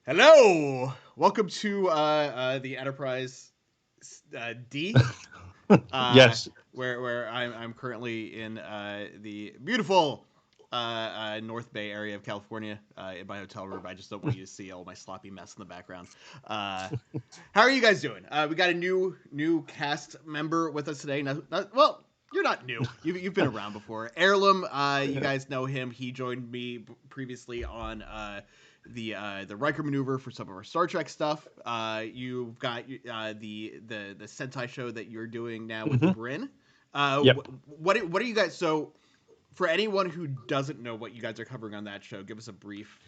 Hello, welcome to the Enterprise D, Yes. where I'm currently in the beautiful North Bay area of California in my hotel room. I just don't want you to see all my sloppy mess in the background. How are you guys doing? We got a new cast member with us today. Well, you're not new. You've been around before. Heirloom, you guys know him. He joined me previously on the Riker maneuver for some of our Star Trek stuff. You've got the Sentai show that you're doing now with Bryn. Yep. What are you guys? So, for anyone who doesn't know what you guys are covering on that show, give us a brief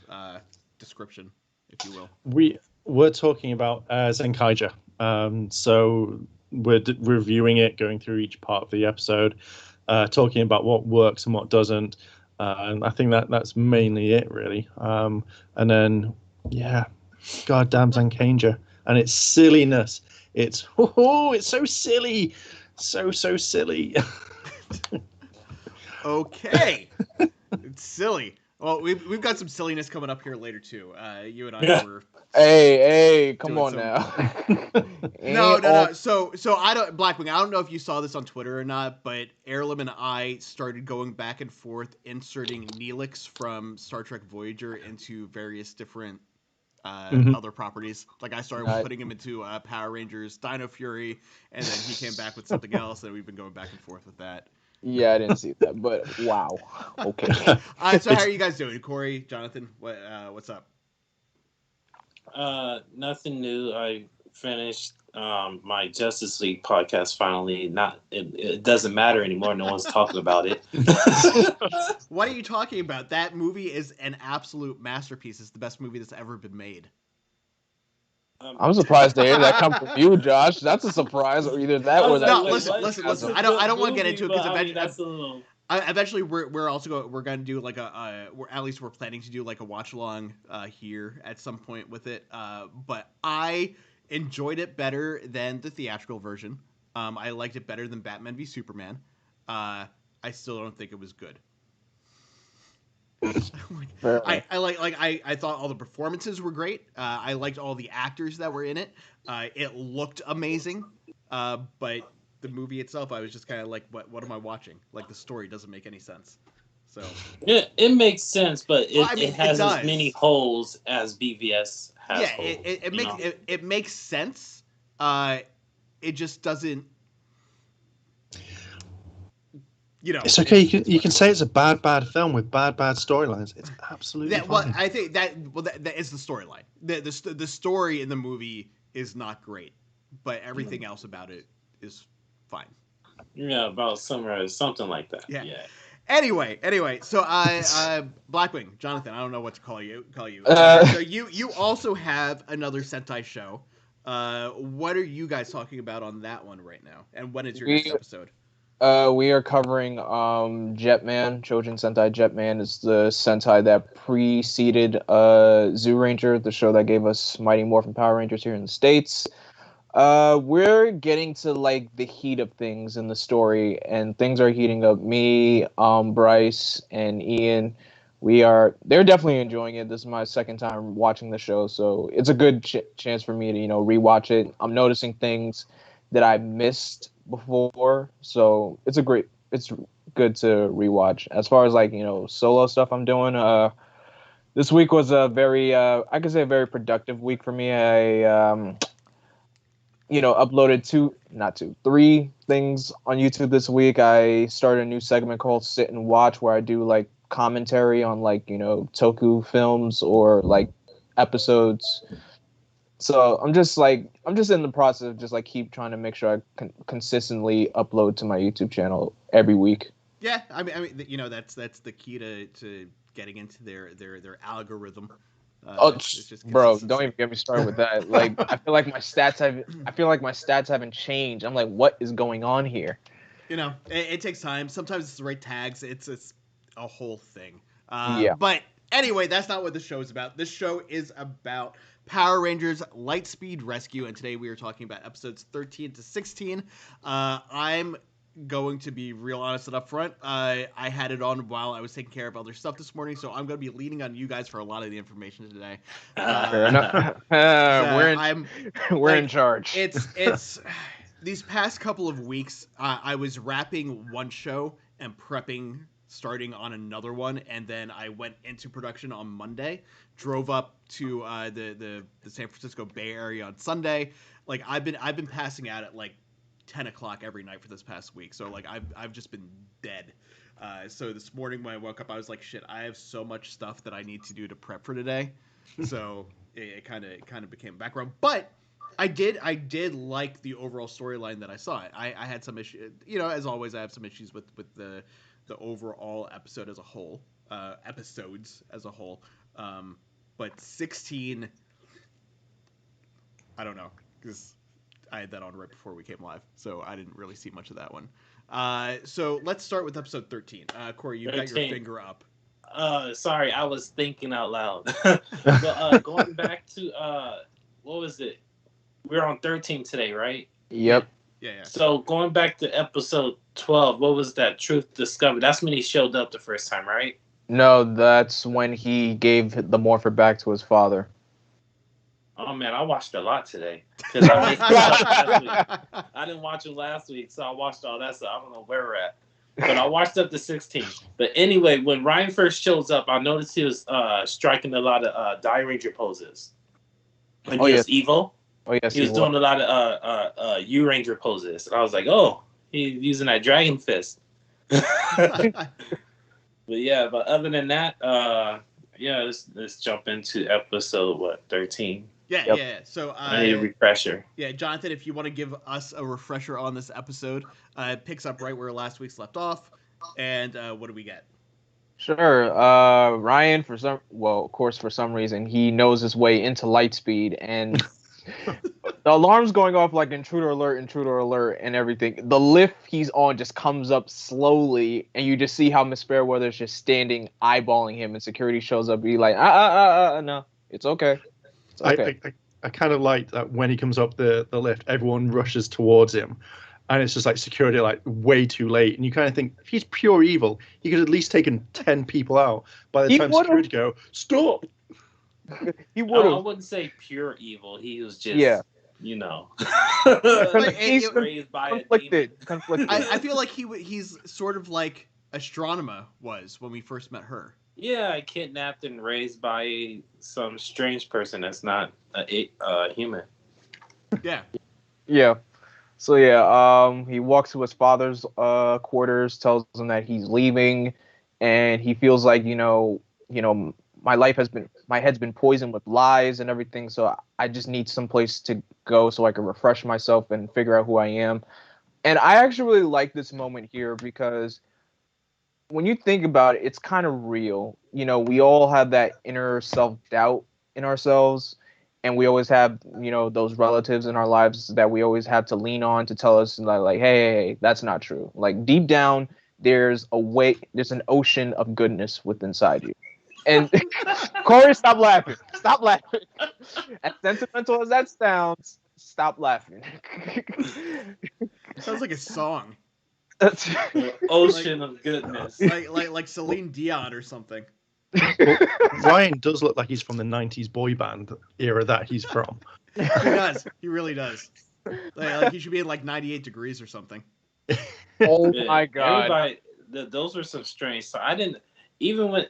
description, if you will. We're talking about Zenkaija. So we're reviewing it, going through each part of the episode, talking about what works and what doesn't. And I think that's mainly it, really. And then, goddamn Zenkaija. And its silliness. It's so silly. So silly. Okay. It's silly. Well, we've got some silliness coming up here later too. You and I were. Hey, come on now. No. So I don't, Blackwing. I don't know if you saw this on Twitter or not, but Heirloom and I started going back and forth, inserting Neelix from Star Trek Voyager into various different other properties. Like I started putting him into Power Rangers Dino Fury, and then he came back with something else, and we've been going back and forth with that. Yeah, I didn't see that, but wow. Okay. So how are you guys doing, Corey, Jonathan? What's up? Nothing new. I finished my Justice League podcast finally. It doesn't matter anymore. No one's talking about it. What are you talking about? That movie is an absolute masterpiece. It's the best movie that's ever been made. I'm surprised to hear that come from you, Josh. That's a surprise, or either that or that. No, listen. I don't want to get into it because eventually we're also we're going to do like we're planning to do like a watch along here at some point with it. But I enjoyed it better than the theatrical version. I liked it better than Batman v Superman. I still don't think it was good. I thought all the performances were great. I liked all the actors that were in it. It looked amazing. But the movie itself, I was just kind of like, what am I watching? Like the story doesn't make any sense. So yeah, it makes sense, but it has as many holes as BVS has. Yeah, it makes sense. It just doesn't. It's okay. You can say it's a bad film with bad storylines. It's absolutely fine. Well, I think that is the storyline. The story in the movie is not great, but everything else about it is fine. Yeah, about summarize something like that. Yeah. Anyway, so Blackwing, Jonathan, I don't know what to call you. So you also have another Sentai show. What are you guys talking about on that one right now? And when is your next episode? We are covering Jetman. Chojin Sentai Jetman is the Sentai that preceded Zoo Ranger, the show that gave us Mighty Morphin Power Rangers here in the States. We're getting to like the heat of things in the story, and things are heating up. Me, Bryce, and Ian, they're definitely enjoying it. This is my second time watching the show, so it's a good chance for me to rewatch it. I'm noticing things that I missed before, so it's good to rewatch. As far as solo stuff I'm doing, this week was a very I could say a very productive week for me. I uploaded 3 things on YouTube this week. I started a new segment called Sit and Watch, where I do like commentary on Toku films or like episodes. So I'm just in the process of just keep trying to make sure I consistently upload to my YouTube channel every week. Yeah, I mean, that's the key to getting into their algorithm. Bro, don't even get me started with that. Like, I feel like my stats haven't changed. I'm like, what is going on here? It takes time. Sometimes it's the right tags. It's a whole thing. Yeah. But anyway, that's not what the show is about. This show is about Power Rangers Lightspeed Rescue, and today we are talking about episodes 13 to 16. I'm going to be real honest and upfront. I had it on while I was taking care of other stuff this morning, so I'm going to be leaning on you guys for a lot of the information today. Fair enough. We're in charge. It's these past couple of weeks, I was wrapping one show and prepping, starting on another one, and then I went into production on Monday. Drove up to the San Francisco Bay Area on Sunday. Like I've been passing out at like 10 o'clock every night for this past week, so like I've just been dead. So this morning when I woke up, I was like, shit, I have so much stuff that I need to do to prep for today. So it kind of became background, but I did like the overall storyline that I saw. I had some issues, as always. I have some issues with the overall episode as a whole, episodes as a whole. But 16, I don't know, because I had that on right before we came live, so I didn't really see much of that one. So let's start with episode 13. Corey, you've got your finger up. Sorry, I was thinking out loud. But going back to what was it? We're on 13 today, right? Yep. Yeah. So going back to episode 12, what was that? Truth Discovered. That's when he showed up the first time, right? No, that's when he gave the morpher back to his father. Oh man, I watched a lot today because I missed last week. I didn't watch it last week, so I watched all that stuff. I don't know where we're at, but I watched up to 16. But anyway, when Ryan first shows up, I noticed he was striking a lot of Die Ranger poses. When he was evil. Oh yes, he was doing a lot of U Ranger poses, and I was like, "Oh, he's using that Dragon Fist." But other than that, let's jump into episode 13. Yeah. So I need a refresher. Yeah, Jonathan, if you want to give us a refresher on this episode, it picks up right where last week's left off. And what do we get? Sure. Ryan, for some reason, he knows his way into Lightspeed, and the alarm's going off like intruder alert, and everything. The lift he's on just comes up slowly, and you just see how Miss Fairweather's just standing, eyeballing him, and security shows up, be like, no, it's okay. It's okay. I kind of like that when he comes up the lift, everyone rushes towards him. And it's just like security, like way too late. And you kind of think, if he's pure evil, he could at least taken 10 people out. By the time security go, stop! He would have. I wouldn't say pure evil. He was just, he's raised by conflicted. I feel like he's sort of like Astronema was when we first met her. Yeah, kidnapped and raised by some strange person that's not a human. Yeah. Yeah. So he walks to his father's quarters, tells him that he's leaving, and he feels like my head's been poisoned with lies and everything, so I just need some place to go so I can refresh myself and figure out who I am. And I actually really like this moment here because when you think about it, it's kind of real. We all have that inner self-doubt in ourselves, and we always have, those relatives in our lives that we always have to lean on to tell us, like, hey, that's not true. Like, deep down, there's an ocean of goodness within inside you. And Corey, stop laughing. Stop laughing. As sentimental as that sounds, stop laughing. Sounds like a song. Ocean of goodness. Like Celine Dion or something. Well, Ryan does look like he's from the 90s boy band era that he's from. He does. He really does. Like he should be in like 98 Degrees or something. Oh my God. Everybody, those were some strange. So I didn't even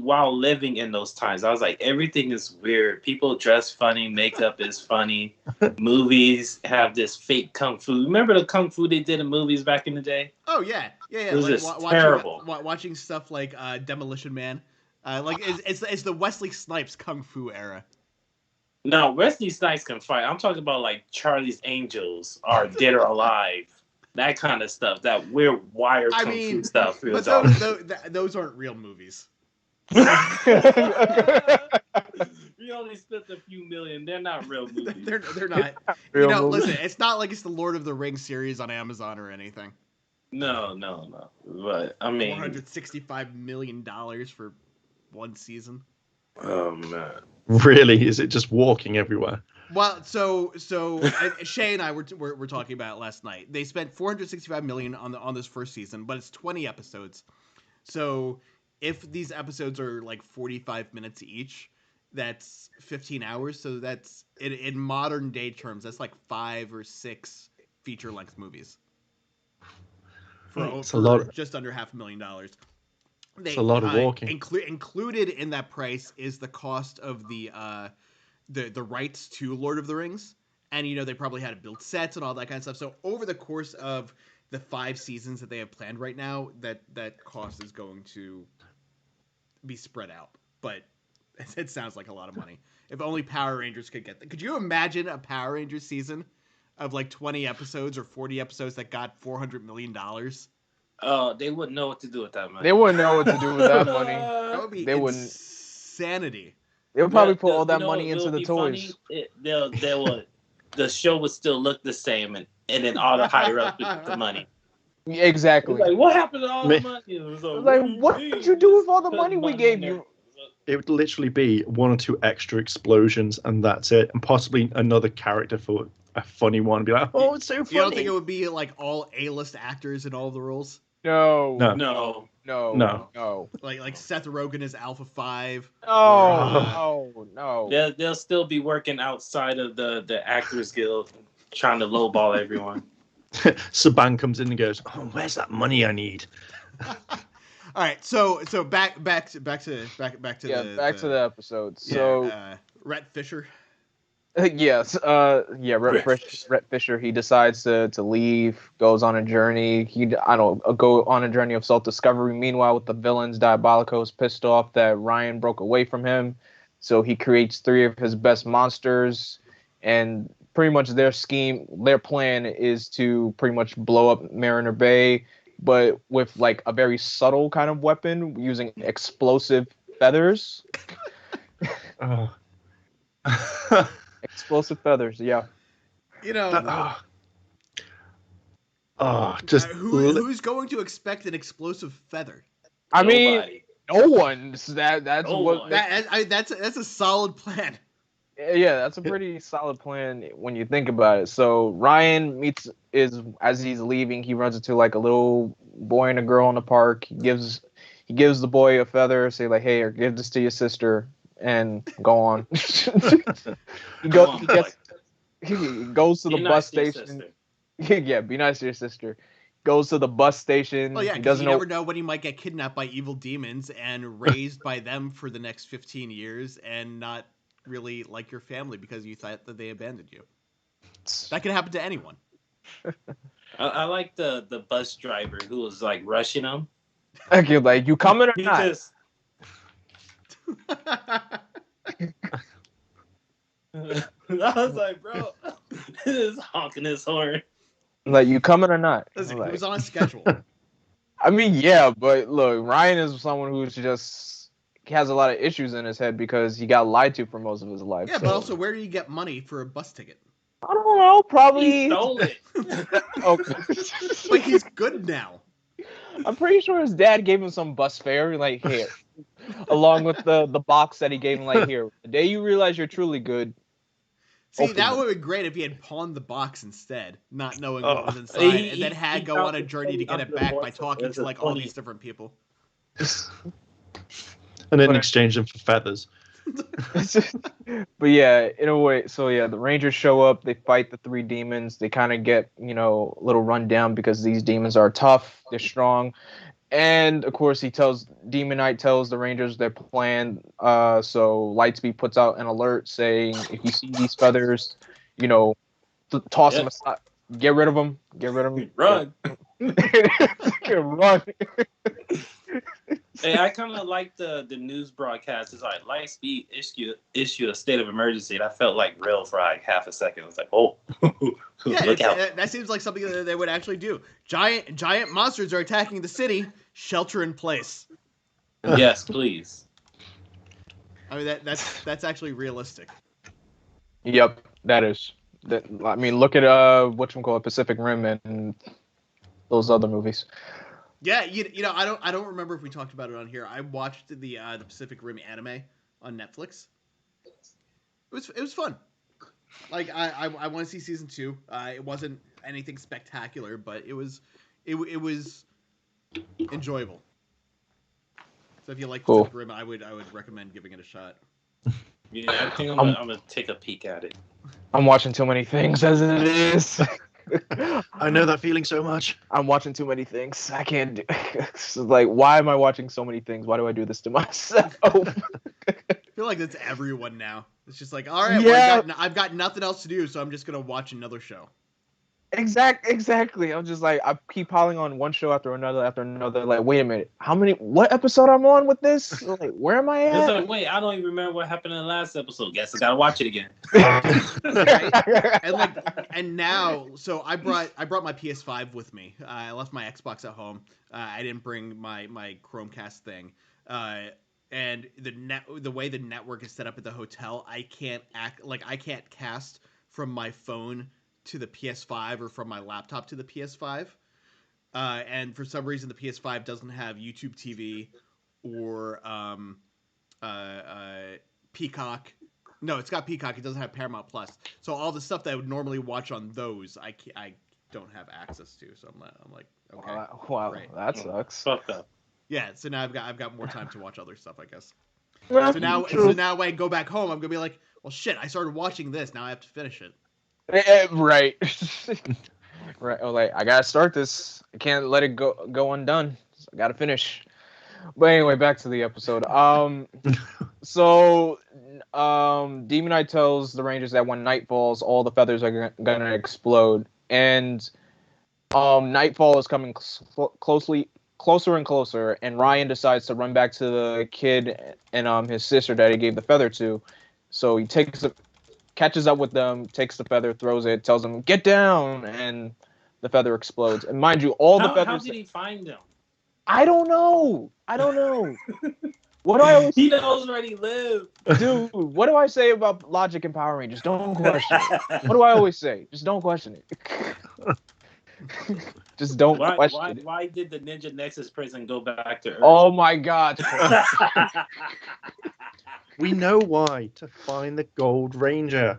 while living in those times, I was like, everything is weird. People dress funny, makeup is funny. Movies have this fake kung fu. Remember the kung fu they did in movies back in the day? Oh yeah. It was just terrible. Watching stuff like Demolition Man, it's the Wesley Snipes kung fu era. No, Wesley Snipes can fight. I'm talking about like Charlie's Angels or Dead or Alive. That kind of stuff. That weird wire kung fu stuff. But those aren't real movies. You only spent a few million. They're not real movies. They're not. Listen, it's not like it's the Lord of the Rings series on Amazon or anything. No. But I mean, $465 million for one season. Oh man. Really? Is it just walking everywhere? Well, so Shay and I were talking about it last night. They spent $465 million on this first season, but it's 20 episodes. So if these episodes are like 45 minutes each, that's 15 hours. So that's in modern day terms, that's like 5 or 6 feature length movies for just under $500,000. It's a lot of walking. Included in that price is the cost of the rights to Lord of the Rings, and they probably had to build sets and all that kind of stuff. So over the course of the 5 seasons that they have planned right now, that cost is going to be spread out. But it sounds like a lot of money. If only Power Rangers could get that. Could you imagine a Power Rangers season of like 20 episodes or 40 episodes that got $400 million? Oh, they wouldn't know what to do with that money. They wouldn't know what to do with that money. That would be insanity. They would probably put all that money into the toys. The show would still look the same, and then all the higher ups would get the money. Exactly. Like, what happened to all the money? What did you do with all the money we gave you? It would literally be 1 or 2 extra explosions, and that's it, and possibly another character for a funny one. Be like, oh, it's so funny. You don't think it would be like all A-list actors in all the roles? No. Like Seth Rogen is Alpha 5. No. They'll still be working outside of the Actors Guild, trying to lowball everyone. Saban comes in and goes, "Oh, where's that money I need?" All right, so back to the episode. So Rhett Fisher. Yes. Rhett Fisher. He decides to leave, goes on a journey. Go on a journey of self-discovery. Meanwhile, with the villains, Diabolico's pissed off that Ryan broke away from him, so he creates 3 of his best monsters, and pretty much their plan is to pretty much blow up Mariner Bay, but with like a very subtle kind of weapon using explosive feathers. Explosive feathers, yeah. Who's going to expect an explosive feather? I mean, no one. That's a solid plan. Yeah, that's a pretty solid plan when you think about it. So Ryan as he's leaving, he runs into like a little boy and a girl in the park. He gives the boy a feather, say like, "Hey, or give this to your sister," and go on. He goes to the bus station. Yeah, be nice to your sister. Goes to the bus station. Oh yeah, because you never know when you might get kidnapped by evil demons and raised by them for the next 15 years and not really like your family because you thought that they abandoned you. That could happen to anyone. I like the bus driver who was like rushing him. Okay, like, you coming or not? Just... I was like, bro, this is honking his horn. Like, you coming or not? Listen, he was on a schedule. I mean, yeah, but look, Ryan is someone who's just has a lot of issues in his head because he got lied to for most of his life. Yeah, but also, where do you get money for a bus ticket? I don't know. Probably he stole it. Okay. But he's good now. I'm pretty sure his dad gave him some bus fare, like, here, along with the box that he gave him, like, here. The day you realize you're truly good. See, that would have been great if he had pawned the box instead, not knowing what was inside, and then had go on a journey to get it back by talking to like all these different people. And then exchange them for feathers. But yeah, in a way, so yeah, the Rangers show up, they fight the 3 demons, they kind of get, a little run down because these demons are tough, they're strong, and of course Demon Knight tells the Rangers their plan, so Lightspeed puts out an alert saying, if you see these feathers, toss them aside, get rid of them, run. Run. Hey, I kind of like the news broadcast. It's like Lightspeed issue a state of emergency, and I felt like real for like half a second. I was like, oh, yeah, look out. That seems like something that they would actually do. Giant monsters are attacking the city. Shelter in place. Yes, please. I mean, that's actually realistic. Yep, that is. I mean, look at whatchamacallit, Pacific Rim and those other movies. Yeah, I don't remember if we talked about it on here. I watched the Pacific Rim anime on Netflix. It was fun. Like I want to see season 2. It wasn't anything spectacular, but it was enjoyable. So if you like Cool. Pacific Rim, I would recommend giving it a shot. Yeah, I think I'm gonna take a peek at it. I'm watching too many things as it is. I know that feeling so much. I'm watching too many things. I can't do. It's like, why am I watching so many things? Why do I do this to myself? I feel like that's everyone now. It's just like, all right, Yeah. well, I've got nothing else to do, so I'm just gonna watch another show. Exactly. I'm just like, I keep piling on one show after another. Like, wait a minute, what episode I'm on with this? Like, where am I It's at? like, wait, I don't even remember what happened in the last episode. Guess I gotta watch it again. And now, so I brought my PS5 with me. I left my Xbox at home. I didn't bring my Chromecast thing. And the way the network is set up at the hotel, I can't cast from my phone to the PS5 or from my laptop to the PS5. And for some reason, the PS5 doesn't have YouTube TV or Peacock. No, it's got Peacock. It doesn't have Paramount Plus. So all the stuff that I would normally watch on those, I don't have access to. So I'm like, okay, Wow, great. that sucks. Fucked up. Yeah. So now I've got more time to watch other stuff, I guess. Well, So now true. when I go back home, I'm gonna be like, well, shit, I started watching this. Now I have to finish it. Right. Right. Oh, like, I gotta start this. I can't let it go undone. So I gotta finish. But anyway, back to the episode. So Demon Knight tells the Rangers that when night falls, all the feathers are gonna explode, and nightfall is coming closer and closer, and Ryan decides to run back to the kid and his sister that he gave the feather to. So he catches up with them, takes the feather, throws it, tells them, "Get down," and the feather explodes. And mind you, all the feathers. How did he find them? I don't know. What do I always He knows where he lives. Dude, what do I say about logic in Power Rangers? Don't question it. What do I always say? Just don't question it. Just don't question it. Why did the Ninja Nexus prison go back to Earth? Oh my God. We know why. To find the Gold Ranger.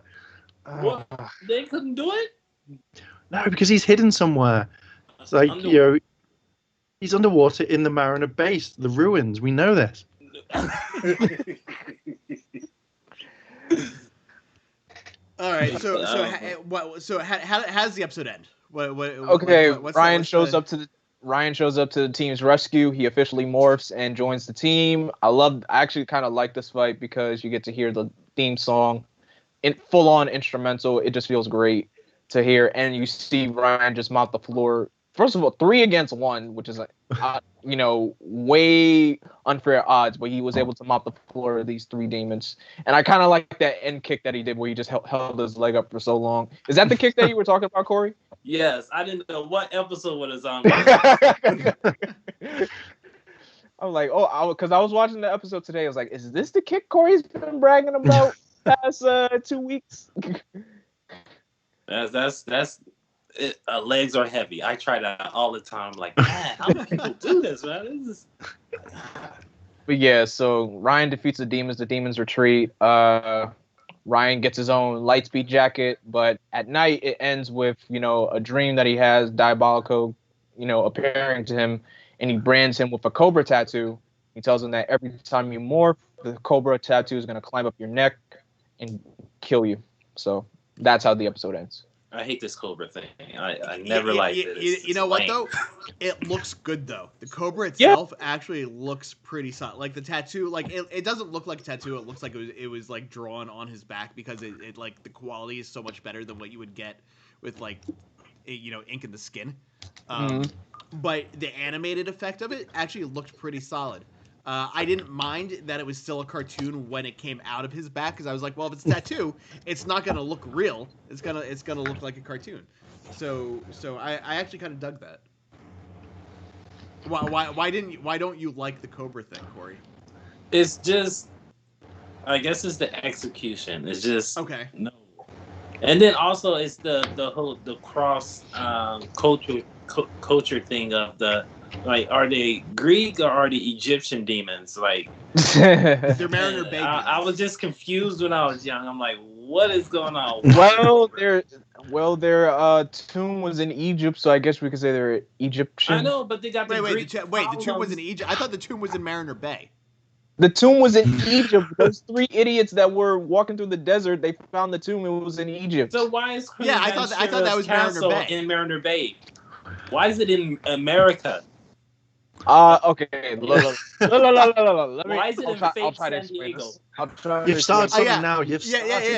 What? They couldn't do it? No, because he's hidden somewhere. It's like, he's underwater in the Mariner base, the ruins. We know this. All right. So how does the episode end? Ryan shows up to the team's rescue. He officially morphs and joins the team. I actually kind of like this fight because you get to hear the theme song in full on instrumental. It just feels great to hear, and you see Ryan just mop the floor. First of all, 3 against 1, which is way unfair odds, but he was able to mop the floor of these 3 demons. And I kind of like that end kick that he did where he just held his leg up for so long. Is that the kick that you were talking about, Corey? Yes, I didn't know what episode it was on. I'm like, because I was watching the episode today. I was like, is this the kick Corey's been bragging about past 2 weeks? That's it, legs are heavy. I try that all the time. I'm like, man, how do people do this, man? This is... But yeah, so Ryan defeats the demons. The demons retreat. Ryan gets his own Lightspeed jacket, but at night it ends with, a dream that he has, Diabolico, appearing to him, and he brands him with a Cobra tattoo. He tells him that every time you morph, the Cobra tattoo is going to climb up your neck and kill you. So that's how the episode ends. I hate this Cobra thing. I never liked it. You know what, though? It looks good, though. The Cobra itself actually looks pretty solid. Like, the tattoo, like, it doesn't look like a tattoo. It looks like it was like, drawn on his back because it like, the quality is so much better than what you would get with, like, ink in the skin. But the animated effect of it actually looked pretty solid. I didn't mind that it was still a cartoon when it came out of his back because I was like, well, if it's a tattoo, it's not gonna look real. It's gonna look like a cartoon. So I actually kind of dug that. Why don't you like the Cobra thing, Corey? It's just, I guess it's the execution. It's just okay. No. And then also it's the whole cross culture thing of the Like, are they Greek or are they Egyptian demons? Like, They're Mariner Bay demons. I was just confused when I was young. I'm like, what is going on? Their tomb was in Egypt, so I guess we could say they're Egyptian. I know, but they got the Greek the tomb was in Egypt. I thought the tomb was in Mariner Bay. The tomb was in Egypt. Those 3 idiots that were walking through the desert, they found the tomb. It was in Egypt. So why is I thought that was Mariner Bay. In Mariner Bay? Why is it in America? Okay. Why is it in fake San Diego? You've started something now.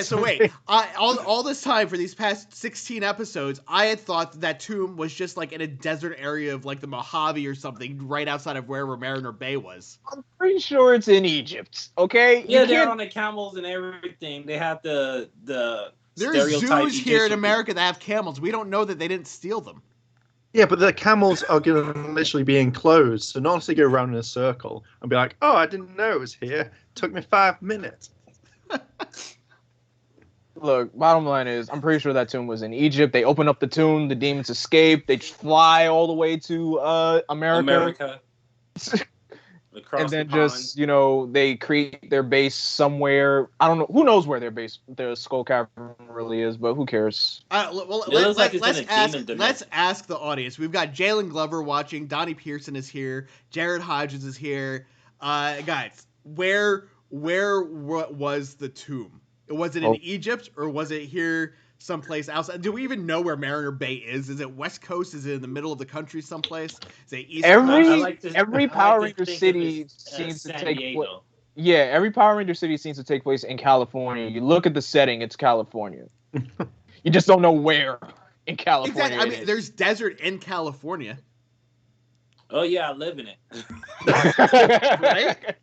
So wait, all this time for these past 16 episodes, I had thought that tomb was just like in a desert area of like the Mojave or something, right outside of wherever Mariner Bay was. I'm pretty sure it's in Egypt. Okay. Yeah, they're on the camels and everything. They have the. There's zoos here in America that have camels. We don't know that they didn't steal them. Yeah, but the camels are going to literally be enclosed, so not to go around in a circle and be like, "Oh, I didn't know it was here. It took me 5 minutes." Look, bottom line is, I'm pretty sure that tomb was in Egypt. They open up the tomb, the demons escape. They fly all the way to America. And then just, they create their base somewhere. I don't know. Who knows where their skull cavern really is, but who cares? Let's ask the audience. We've got Jalen Glover watching. Donnie Pearson is here. Jared Hodges is here. Guys, where was the tomb? Was it in Egypt or was it here someplace outside? Do we even know where Mariner Bay is? Is it West Coast? Is it in the middle of the country someplace? Is it East Coast? Every Power Ranger city seems to take place. Yeah, every Power Ranger city seems to take place in California. You look at the setting, it's California. You just don't know where in California. Exactly. I mean, there's desert in California. Oh yeah, I live in it. Right?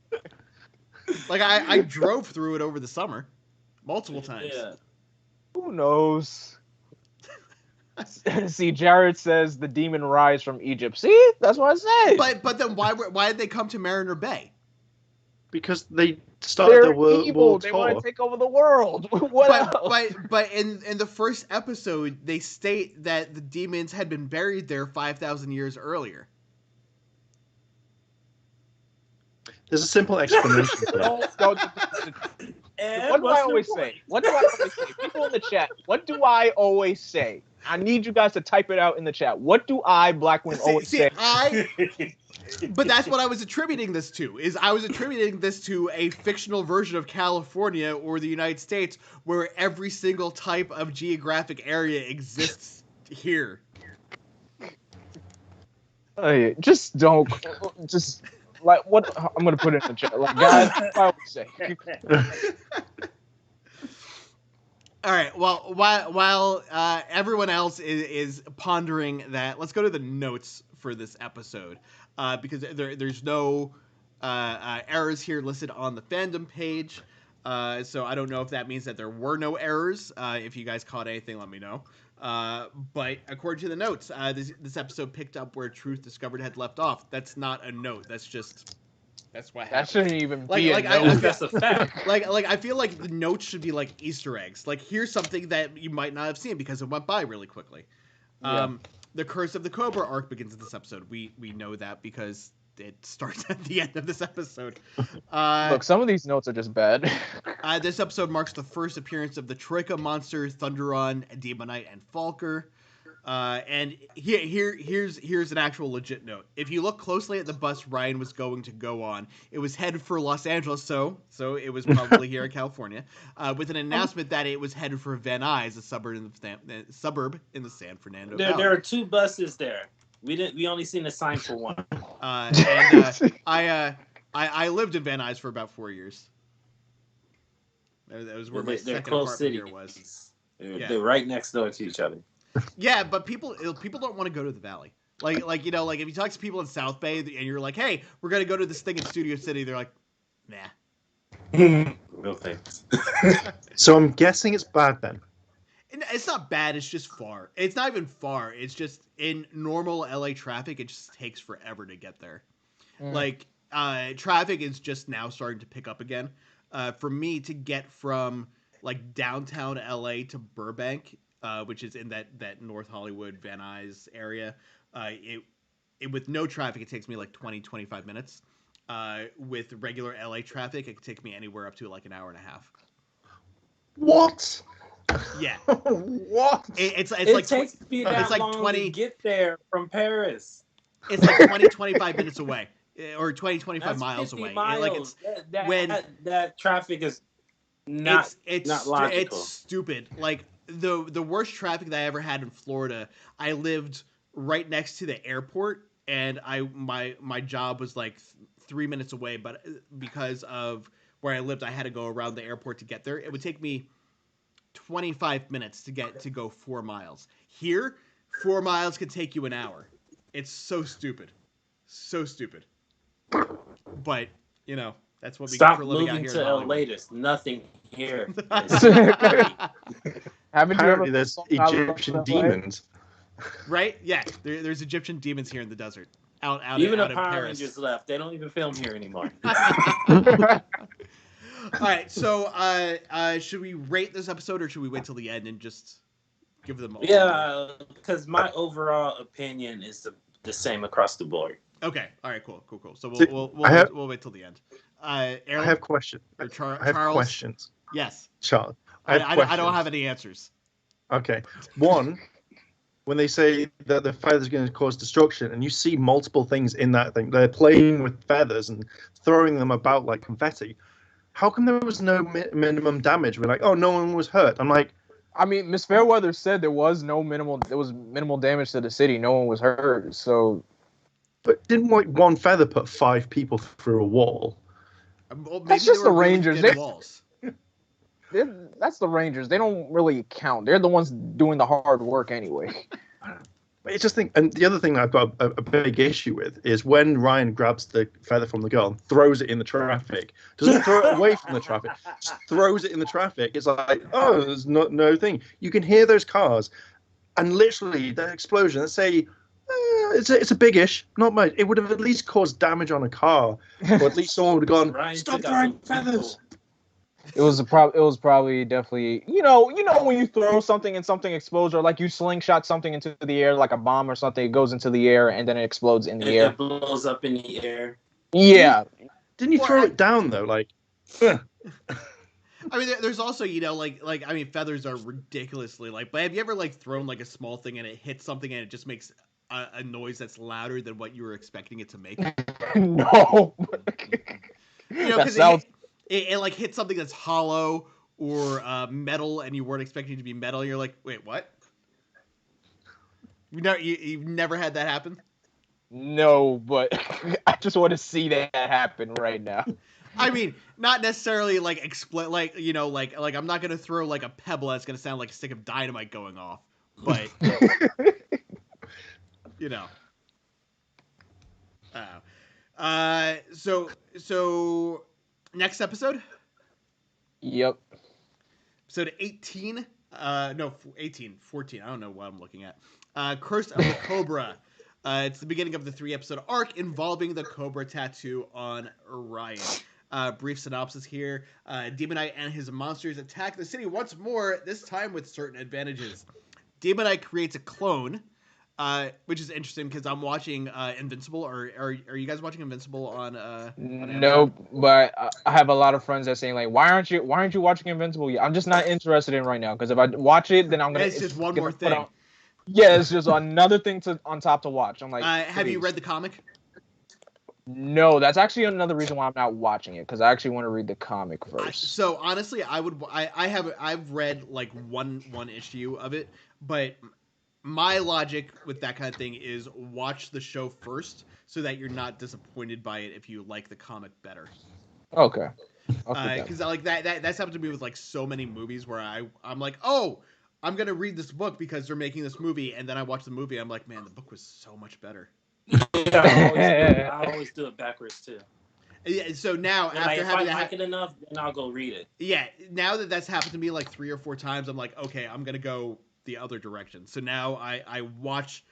Like I drove through it over the summer multiple times. Yeah. Who knows? See, Jared says the demon rise from Egypt. See, that's what I said. But then why did they come to Mariner Bay? Because they started the world tour. They want to take over the world. But in the first episode, they state that the demons had been buried there 5,000 years earlier. There's a simple explanation for that. What do I always say? People in the chat, what do I always say? I need you guys to type it out in the chat. What do Blackwing, always say? But that's what I was attributing this to. I was attributing this to a fictional version of California or the United States where every single type of geographic area exists here. Just don't. Just... Like what I'm gonna put it in the chat, like guys. I would say. All right. Well, while everyone else is pondering that, let's go to the notes for this episode because there's no errors here listed on the fandom page. So I don't know if that means that there were no errors. If you guys caught anything, let me know. But according to the notes, this episode picked up where Truth Discovered had left off. That's not a note. That's what happened. That shouldn't even be a note. That's a fact. Like I feel like the notes should be like Easter eggs. Like here's something that you might not have seen because it went by really quickly. Yeah. The Curse of the Cobra Arc begins in this episode. We know that because it starts at the end of this episode. Look, some of these notes are just bad. This episode marks the first appearance of the Troika Monster, Thunderon, Demonite, and Falker. And here's an actual legit note. If you look closely at the bus Ryan was going to go on, it was headed for Los Angeles, so it was probably here in California, with an announcement that it was headed for Van Nuys, a suburb in the San Fernando Valley. There are 2 buses there. We only seen a sign for one. I lived in Van Nuys for about 4 years. That was where my second apartment here was. They're right next door to each other. Yeah, but people don't want to go to the valley. Like if you talk to people in South Bay and you're like, hey, we're gonna go to this thing in Studio City, they're like, nah. No thanks. So I'm guessing it's bad then. It's not bad. It's just far. It's not even far. It's just in normal LA traffic, it just takes forever to get there. Like traffic is just now starting to pick up again. For me to get from like downtown LA to Burbank, which is in that North Hollywood, Van Nuys area, with no traffic, it takes me like 20-25 minutes. With regular LA traffic, it could take me anywhere up to like an hour and a half. What? Yeah. What? It takes me that long 20 to get there from Paris. It's like 20-25 minutes away, or 20-25 miles away. Miles. Like it's that traffic is not logical. It's stupid. Like the worst traffic that I ever had in Florida. I lived right next to the airport, and my job was like 3 minutes away, but because of where I lived, I had to go around the airport to get there. It would take me 25 minutes to go 4 miles. Here, 4 miles could take you an hour. It's so stupid. So stupid. But, you know, that's what we get for living out here in Hollywood. Stop moving to LA. There's nothing here. Apparently there's Egyptian demons. Right? Yeah. There's Egyptian demons here in the desert. Out even out the of Power Paris. Rangers left. They don't even film here anymore. All right, so should we rate this episode, or should we wait till the end and just give them all? Yeah, because my overall opinion is the same across the board. Okay, all right, cool. So we'll wait till the end. I have questions. I have questions. Yes. Charles. I don't have any answers. Okay. One, when they say that the feather's going to cause destruction, and you see multiple things in that thing, they're playing with feathers and throwing them about like confetti. How come there was no minimum damage? We're like, oh, no one was hurt. I'm like, I mean, Miss Fairweather said there was minimal damage to the city. No one was hurt. So, but didn't like one feather put 5 people through a wall? Well, that's just the Rangers. Walls. That's the Rangers. They don't really count. They're the ones doing the hard work anyway. It's just and the other thing I've got a big issue with is when Ryan grabs the feather from the girl and throws it in the traffic. Doesn't throw it away from the traffic. Just throws it in the traffic. It's like, oh, there's no thing. You can hear those cars, and literally the explosion. Let's say it's a big-ish, not much. It would have at least caused damage on a car, or at least someone would have gone, stop throwing feathers. It was probably definitely you know when you throw something and something explodes, or like you slingshot something into the air like a bomb or something, it goes into the air and then it explodes in the air. It blows up in the air. Yeah. Didn't you throw it down though? Like. I mean, there's also I mean, feathers are ridiculously but have you ever thrown a small thing and it hits something and it just makes a noise that's louder than what you were expecting it to make? No. You know, because it hit something that's hollow or metal, and you weren't expecting it to be metal. And you're like, wait, what? You've never had that happen? No, but I just want to see that happen right now. I mean, not necessarily I'm not gonna throw a pebble that's gonna sound like a stick of dynamite going off, but you know. So next episode? Yep. Episode 18? 14. I don't know what I'm looking at. Curse of the Cobra. It's the beginning of the 3-episode arc involving the Cobra tattoo on Orion. Brief synopsis here. Demonite and his monsters attack the city once more, this time with certain advantages. Demonite creates a clone, which is interesting because I'm watching Invincible. Are you guys watching Invincible on No, but I have a lot of friends that are saying why aren't you watching Invincible yet? I'm just not interested in right now because if I watch it, then I'm gonna. It's just one more thing. Yeah, it's just another thing on top to watch. I'm like, have you read the comic? No, that's actually another reason why I'm not watching it, because I actually want to read the comic first. So honestly, I've read one issue of it, but my logic with that kind of thing is watch the show first so that you're not disappointed by it if you like the comic better. Okay. Because that's happened to me with so many movies where I'm like, oh, I'm gonna read this book because they're making this movie, and then I watch the movie, I'm like, man, the book was so much better. I always do it backwards too. Yeah, so now and after if having I like it enough, then I'll go read it. Yeah, now that's happened to me 3 or 4 times, I'm like, okay, I'm gonna go the other direction. So now I watch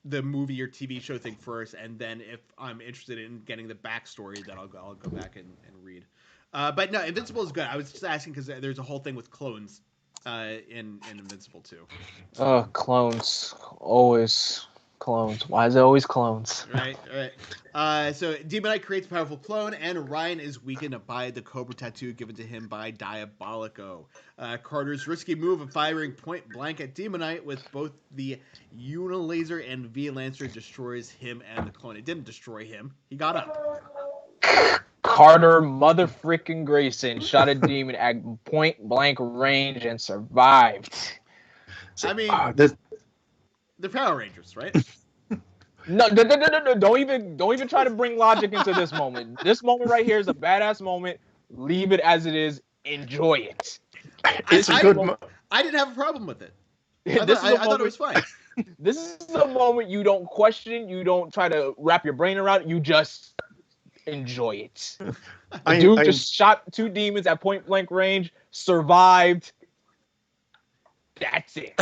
the movie or TV show thing first, and then if I'm interested in getting the backstory, then I'll go back and read. But no, Invincible is good. I was just asking because there's a whole thing with clones in Invincible too. Clones always Clones. Why is it always clones? Right. So Demon Knight creates a powerful clone, and Ryan is weakened by the Cobra tattoo given to him by Diabolico. Carter's risky move of firing point blank at Demon Knight with both the Unilaser and V-Lancer destroys him and the clone. It didn't destroy him. He got up. Carter mother freaking Grayson shot a demon at point blank range and survived. I mean, they're Power Rangers, right? No, don't even try to bring logic into this moment. This moment right here is a badass moment. Leave it as it is. Enjoy it. It's a good moment. I didn't have a problem with it. I thought it was fine. This is a moment you don't question. You don't try to wrap your brain around it. You just enjoy it. Dude just shot 2 demons at point blank range, survived. That's it.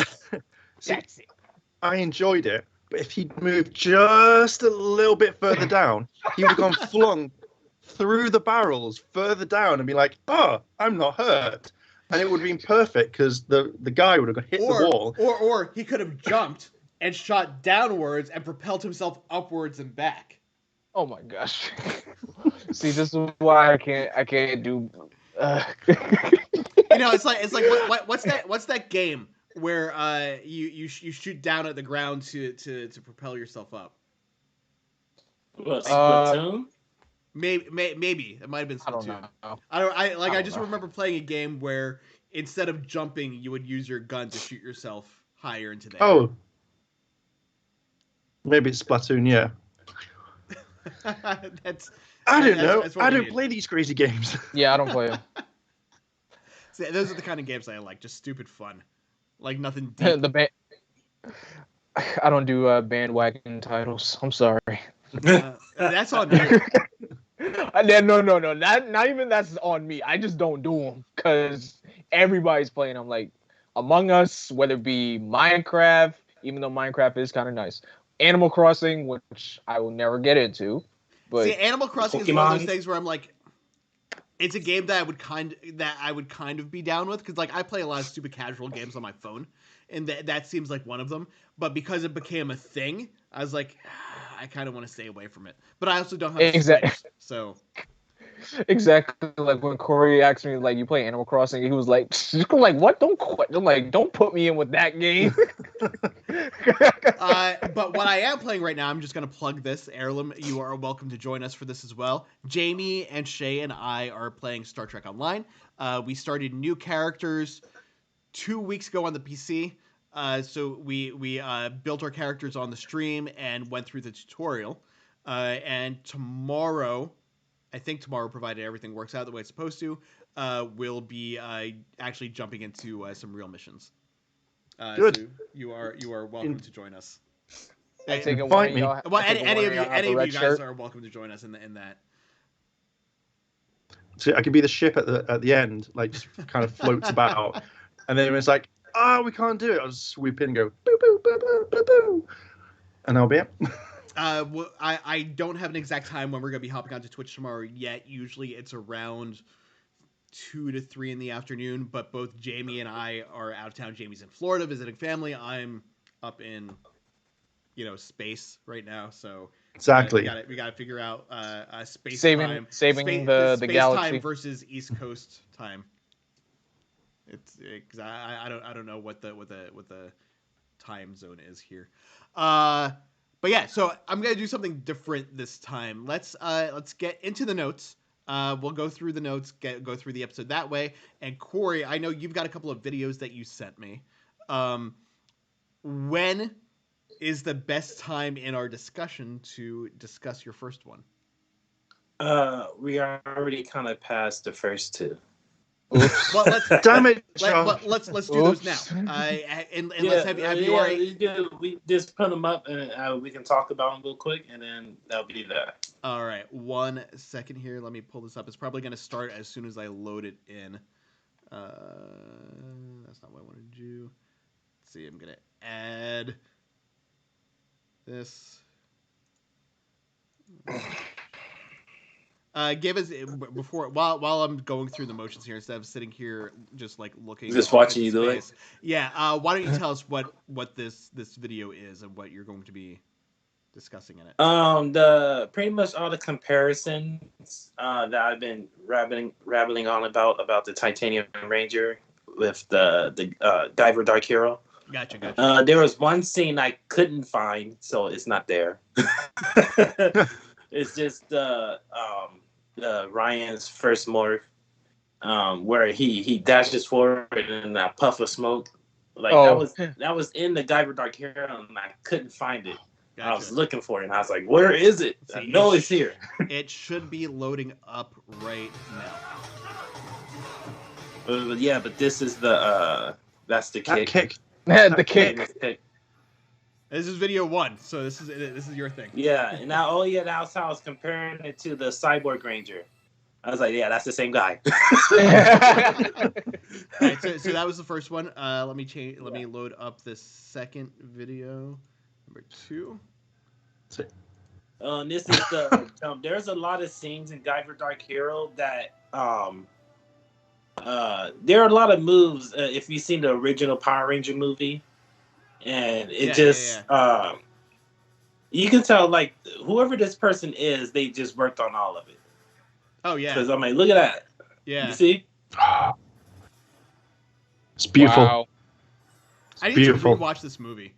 That's it. I enjoyed it, but if he'd moved just a little bit further down, he would have gone flung through the barrels further down and be like, "Oh, I'm not hurt," and it would have been perfect because the guy would have hit the wall. Or he could have jumped and shot downwards and propelled himself upwards and back. Oh my gosh! See, this is why I can't do. It's like what's that game where you shoot down at the ground to propel yourself up? What, Splatoon? Maybe it might have been Splatoon. I just remember playing a game where instead of jumping, you would use your gun to shoot yourself higher into the air. Oh, maybe it's Splatoon. Yeah. I don't know. I don't play these crazy games. Yeah, I don't play them. See, those are the kind of games I like. Just stupid fun, like nothing deep. I don't do bandwagon titles. I'm sorry. That's on you. No. Not even that's on me. I just don't do them because everybody's playing them. Like Among Us, whether it be Minecraft, even though Minecraft is kind of nice. Animal Crossing, which I will never get into. But see, Animal Crossing is one of those things where I'm like, it's a game that I would kind of be down with because like I play a lot of stupid casual games on my phone, and that seems like one of them. But because it became a thing, I was like, I kind of want to stay away from it. But I also don't have a Switch, so. Exactly, like when Corey asked me, like, you play Animal Crossing, he was like, what? Don't put me in with that game. But what I am playing right now, I'm just gonna plug this. Heirloom, you are welcome to join us for this as well. Jamie and Shay and I are playing Star Trek Online. We started new characters 2 weeks ago on the PC. So we built our characters on the stream and went through the tutorial. And tomorrow, I think tomorrow, provided everything works out the way it's supposed to, we'll be actually jumping into some real missions. Good. So you are welcome to join us. I take it Invite me. Well, any of you guys are welcome to join us in that. So I could be the ship at the end, like just kind of floats about, and then it's like, we can't do it. I'll just swoop in and go boo boo boo boo boo boo, and I'll be it. Well, I don't have an exact time when we're going to be hopping onto Twitch tomorrow yet. Usually it's around 2 to 3 in the afternoon, but both Jamie and I are out of town. Jamie's in Florida visiting family. I'm up in, space right now. So exactly. We got to figure out space saving the space galaxy time versus East Coast time. Because I don't know what the time zone is here. But yeah, so I'm gonna do something different this time. Let's get into the notes. We'll go through the notes, go through the episode that way. And Corey, I know you've got a couple of videos that you sent me. When is the best time in our discussion to discuss your first one? We are already kind of past the first 2. Oops. Well, damn it, let's do those now. Let's have you already. We just put them up and we can talk about them real quick, and then that'll be that. All right, 1 second here. Let me pull this up. It's probably going to start as soon as I load it in. That's not what I wanted to do. Let's see. I'm going to add this. Give us while I'm going through the motions here instead of sitting here just like looking. Just watching you do it. Yeah. Why don't you tell us what this video is and what you're going to be discussing in it? The pretty much all the comparisons that I've been rabbling on about the Titanium Ranger with the Diver Dark Hero. Gotcha. There was one scene I couldn't find, so it's not there. It's just Ryan's first morph, where he dashes forward in a puff of smoke. Like that was in the Diver Dark Hero, and I couldn't find it. Gotcha. I was looking for it, and I was like, "Where is it?" See, I know it's here. It should be loading up right now. Yeah, but this is the that's the kick. The kick. This is video 1, so this is your thing. Yeah, and now that's how I was comparing it to the Cyborg Ranger. I was like, yeah, that's the same guy. All right, so that was the first one. Let me load up the second video, number 2. This is the there's a lot of scenes in Diver Dark Hero that there are a lot of moves if you've seen the original Power Ranger movie, and it you can tell like whoever this person is, they just worked on all of it. Oh yeah, because I'm like, look at that. Yeah, you see, it's beautiful. Wow. I need to rewatch this movie.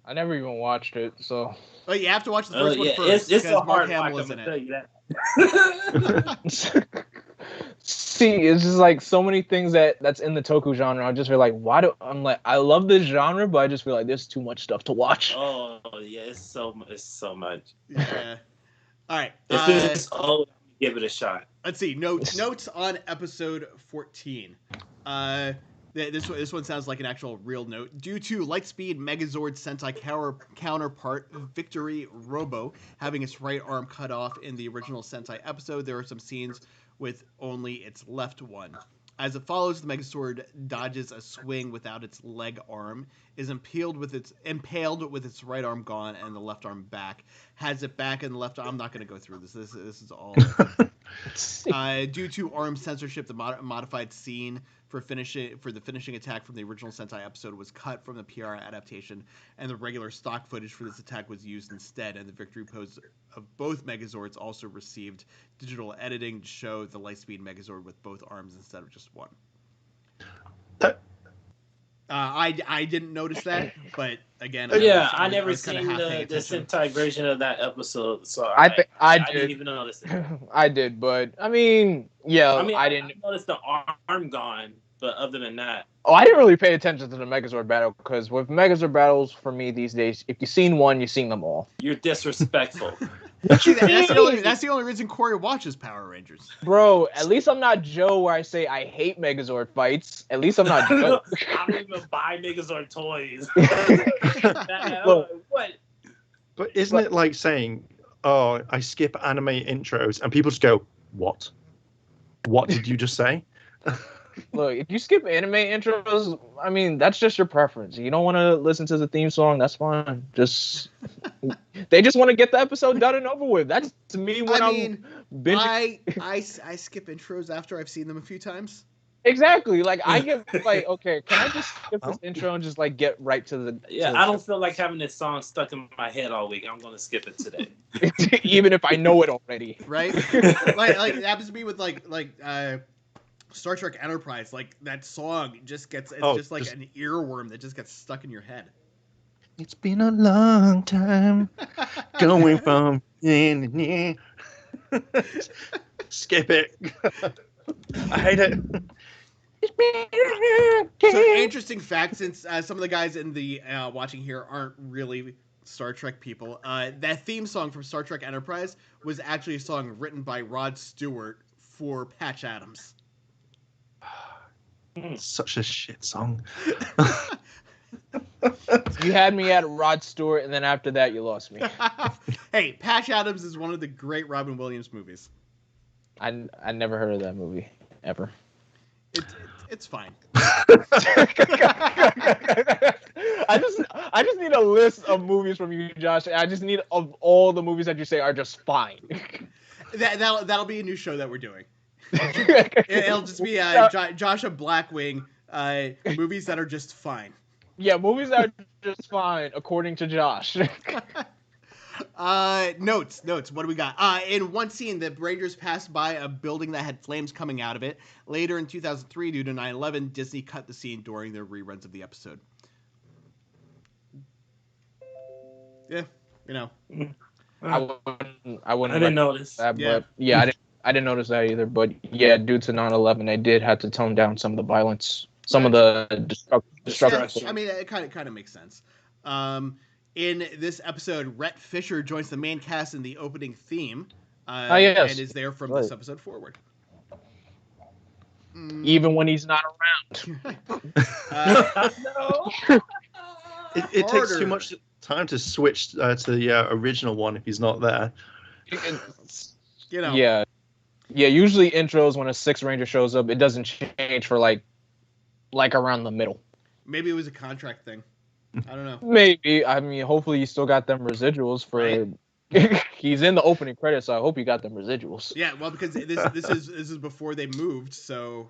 I never even watched it, so. Oh, you have to watch the first one first. It's a hard Mark Hamill watch. is in I'm gonna it. tell you that. See, it's just like so many things that's in the toku genre. I just feel like, I love this genre, but I just feel like there's too much stuff to watch. Oh yeah, it's so much. Yeah. All right. If this is old, give it a shot. Let's see. Notes on episode 14. This one sounds like an actual real note. Due to Lightspeed Megazord Sentai counterpart Victory Robo having its right arm cut off in the original Sentai episode, there are some scenes with only its left one. As it follows, the Megazord dodges a swing without its leg arm, is impaled with its right arm gone and the left arm back, has it back and the left arm. I'm not going to go through this. This is all. Due to arm censorship, the modified scene for the finishing attack from the original Sentai episode was cut from the PR adaptation, and the regular stock footage for this attack was used instead, and the victory pose of both Megazords also received digital editing to show the Lightspeed Megazord with both arms instead of just one. I didn't notice that, but again, I never seen the Sentai version of that episode, so I didn't even notice it. I did, but I mean, I didn't notice the arm gone, but other than that, I didn't really pay attention to the Megazord battle because with Megazord battles for me these days, if you've seen one, you've seen them all. You're disrespectful. See, that's the only reason Corey watches Power Rangers. Bro, at least I'm not Joe where I say I hate Megazord fights. At least I'm not Joe. I don't even buy Megazord toys. What? But isn't it like saying, oh, I skip anime intros, and people just go, what? What did you just say? Look, if you skip anime intros, I mean, that's just your preference. You don't want to listen to the theme song, that's fine. They just want to get the episode done and over with. That's to me when I skip intros after I've seen them a few times. Exactly. Like I get like, okay, can I just skip this intro and just like get right to the? Yeah, I don't feel like having this song stuck in my head all week. I'm gonna skip it today, even if I know it already. Right? like it happens to me with like Star Trek Enterprise. Like that song just gets an earworm that just gets stuck in your head. It's been a long time going from skip it. I hate it. So interesting fact, since some of the guys in the watching here aren't really Star Trek people, that theme song from Star Trek Enterprise was actually a song written by Rod Stewart for Patch Adams. Such a shit song. You had me at Rod Stewart, and then after that, you lost me. Hey, Patch Adams is one of the great Robin Williams movies. I never heard of that movie ever. It's fine. I just need a list of movies from you, Josh. I just need of all the movies that you say are just fine. That'll be a new show that we're doing. It'll just be Josh of Blackwing movies that are just fine. Yeah, movies are just fine, according to Josh. Notes. What do we got? In one scene, the Rangers passed by a building that had flames coming out of it. Later in 2003, due to 9/11, Disney cut the scene during their reruns of the episode. Yeah, you know. I wouldn't I didn't notice. that, Yeah. but yeah, I didn't notice that either. But yeah, due to 9/11, they did have to tone down some of the violence, some of the destruction. Yeah, I mean, it kind of makes sense. In this episode, Rhett Fisher joins the main cast in the opening theme, Yes. and is there from this episode forward. Even when he's not around. No. It takes too much time to switch to the original one if he's not there. You know. Yeah. Usually intros when a Sixth Ranger shows up, it doesn't change for like around the middle. Maybe it was a contract thing. I don't know. Maybe. I mean, hopefully you still got them residuals for. Right. He's in the opening credits, so I hope you got them residuals. Yeah, well, because this is before they moved, so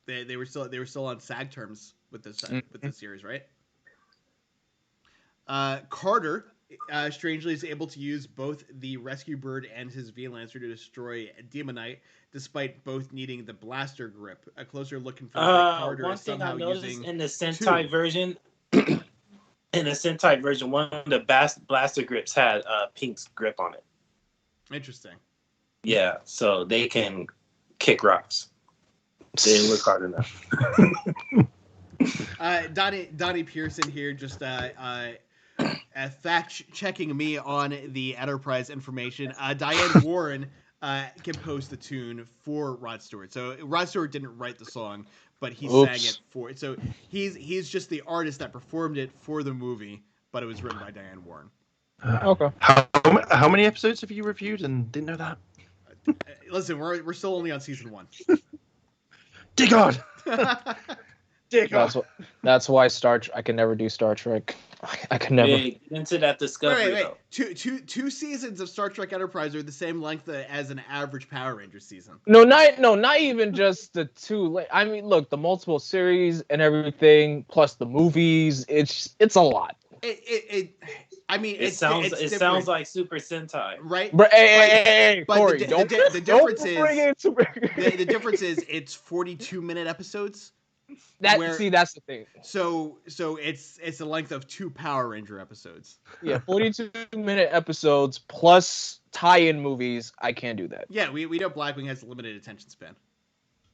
they were still on SAG terms with this series, right? Carter, strangely, is able to use both the Rescue Bird and his V-Lancer to destroy Demonite, despite both needing the blaster grip. A closer look confirms that Carter one is thing somehow I noticed using in the Sentai version. In the Sentai version, one of the blaster grips had Pink's grip on it. Interesting. Yeah, so they can kick rocks. They didn't look hard enough. Donnie Pearson here just fact checking me on the Enterprise information. Diane Warren composed the tune for Rod Stewart. So Rod Stewart didn't write the song, but he sang it for it. So he's just the artist that performed it for the movie, but it was written by Diane Warren. Okay. How many episodes have you reviewed and didn't know that? Listen, we're still only on season 1. Dear God. Dear God. That's why I can never do Star Trek. I can never. Get into that discovery. Wait. Two seasons of Star Trek Enterprise are the same length as an average Power Rangers season. No, not even just the two. I mean, look, the multiple series and everything, plus the movies. It's a lot. It sounds like Super Sentai, right? But hey, Corey, the difference is it's 42-minute episodes. That's the thing. So it's the length of 2 Power Ranger episodes. Yeah, 42-minute episodes plus tie-in movies. I can't do that. Yeah, we know Blackwing has a limited attention span.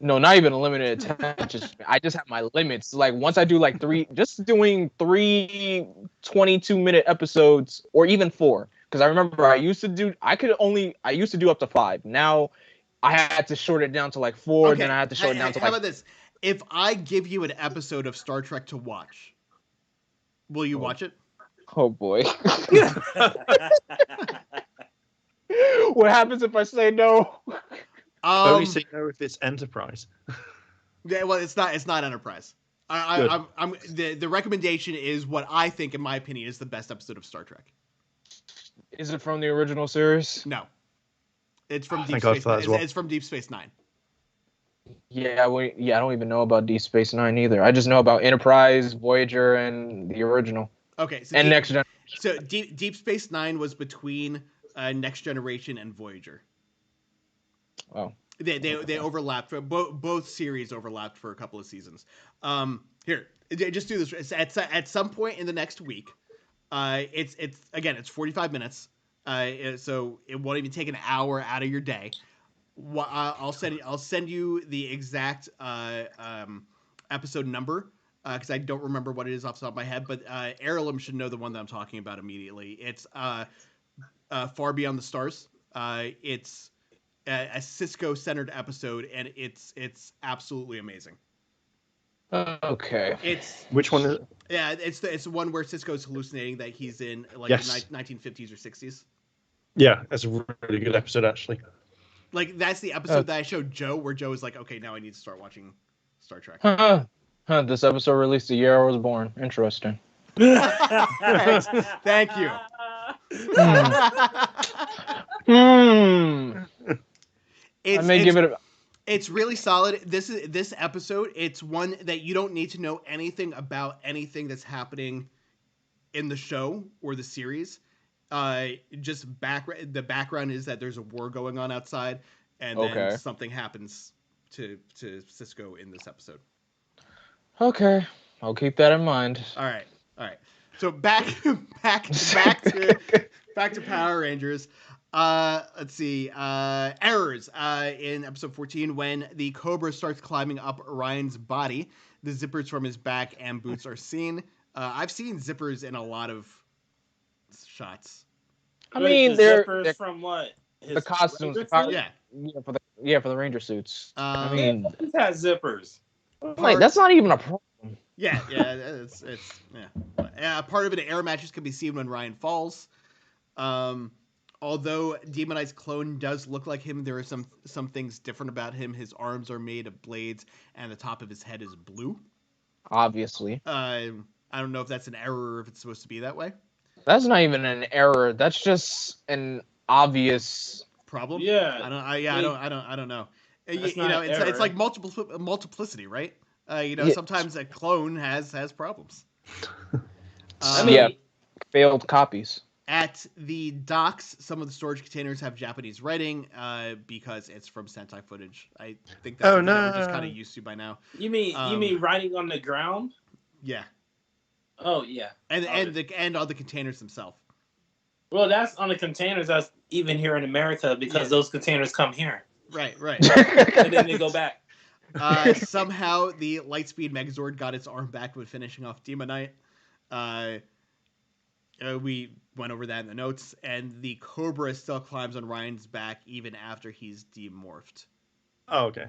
No, not even a limited attention span. I just have my limits. Like once I do like 3 22-minute episodes or even 4. Because I remember I used to do up to 5. Now I had to short it down to like 4. Okay. Then I had to short it down to how about this? If I give you an episode of Star Trek to watch, will you watch it? Oh boy. What happens if I say no? Only say no if it's Enterprise. Yeah, well, it's not Enterprise. The recommendation is what I think, in my opinion, is the best episode of Star Trek. Is it from the original series? No, it's from Deep Space. It's from Deep Space Nine. Yeah, I don't even know about Deep Space Nine either. I just know about Enterprise, Voyager, and the original. Okay, so Next Generation. So Deep Space Nine was between Next Generation and Voyager. Oh, they overlapped. Both series overlapped for a couple of seasons. Here, just do this. It's at some point in the next week. It's 45 minutes. So it won't even take an hour out of your day. I'll send you the exact episode number because I don't remember what it is off the top of my head. But Aralem should know the one that I'm talking about immediately. It's Far Beyond the Stars. It's a Cisco-centered episode, and it's absolutely amazing. Okay. Which one is it? Yeah, it's the one where Cisco's hallucinating that he's in the 1950s or 60s. Yeah, that's a really good episode actually. Like that's the episode that I showed Joe, where Joe was like, "Okay, now I need to start watching Star Trek." This episode released the year I was born. Interesting. Thank you. I may give it. It's really solid. This episode. It's one that you don't need to know anything about anything that's happening in the show or the series. Just the background is that there's a war going on outside, and then something happens to Cisco in this episode. Okay, I'll keep that in mind. All right. So back to Power Rangers. Let's see. Errors. In episode 14, when the Cobra starts climbing up Ryan's body, the zippers from his back and boots are seen. I've seen zippers in a lot of shots. I mean, they're from what? The costumes. Yeah, for the Ranger suits. I mean, he's had zippers. Like, that's not even a problem. Yeah, it's part of it. Air matches can be seen when Ryan falls. Although Demonite's clone does look like him, there are some things different about him. His arms are made of blades, and the top of his head is blue. Obviously. I don't know if that's an error or if it's supposed to be that way. That's not even an error. That's just an obvious problem. Yeah. I don't know. It's like multiplicity, right? Sometimes a clone has problems. Failed copies. At the docks, some of the storage containers have Japanese writing because it's from Sentai footage. I think that's something that we're just kind of used to by now. You mean writing on the ground? Yeah. Oh yeah. And on the containers themselves. Well, that's on the containers. That's even here in America because those containers come here. Right. And then they go back. Somehow the Lightspeed Megazord got its arm back when finishing off Demonite. We went over that in the notes, and the Cobra still climbs on Ryan's back even after he's demorphed. Oh, okay.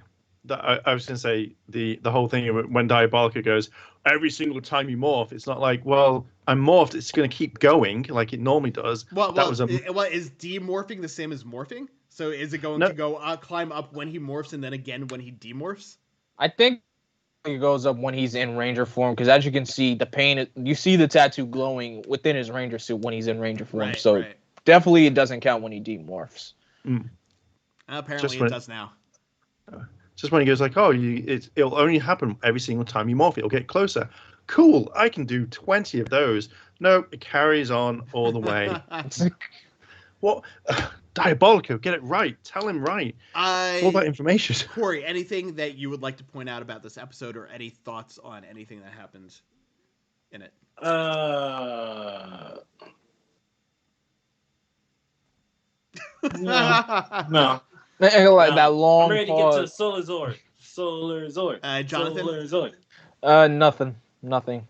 I was going to say the whole thing when Diabolica goes, every single time you morph, it's not like, well, I'm morphed, it's going to keep going like it normally does. Is demorphing the same as morphing? So is it going to go climb up when he morphs and then again when he demorphs? I think it goes up when he's in Ranger form, because as you can see, the paint, you see the tattoo glowing within his Ranger suit when he's in Ranger form. Definitely it doesn't count when he demorphs. Apparently it does now. Just when he goes like, it'll only happen every single time you morph. It'll get closer. Cool, I can do 20 of those. No, it carries on all the way. What? Diabolico, get it right. Tell him right. It's all that information. Corey, anything that you would like to point out about this episode or any thoughts on anything that happened in it? No. That long I'm ready pause. to get to Solar Zord. Jonathan? Nothing.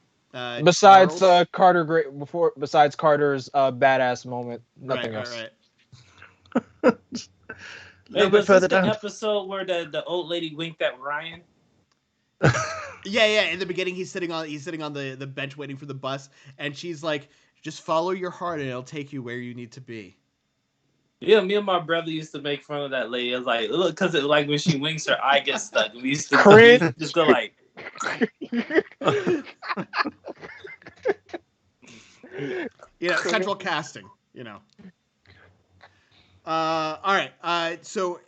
Besides besides Carter's badass moment, nothing else. Right. Hey, was this the episode where the old lady winked at Ryan? Yeah. In the beginning, he's sitting on the bench waiting for the bus, and she's like, "Just follow your heart, and it'll take you where you need to be." Yeah, me and my brother used to make fun of that lady. I was like, look, because like when she winks, her eye gets stuck. We used to just go like. Central casting. All right. So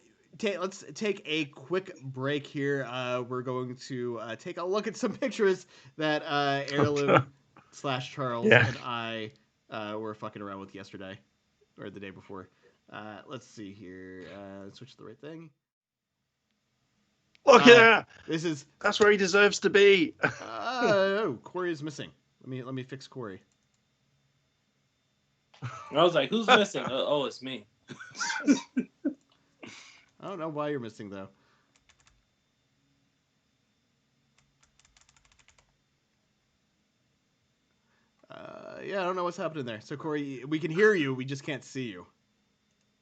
let's take a quick break here. We're going to take a look at some pictures that Heirloom / Charles and I were fucking around with yesterday or the day before. Let's see here. Switch to the right thing. Look at that. That's where he deserves to be. Corey is missing. Let me fix Corey. I was like, who's missing? It's me. I don't know why you're missing though. I don't know what's happening there. So Corey, we can hear you, we just can't see you.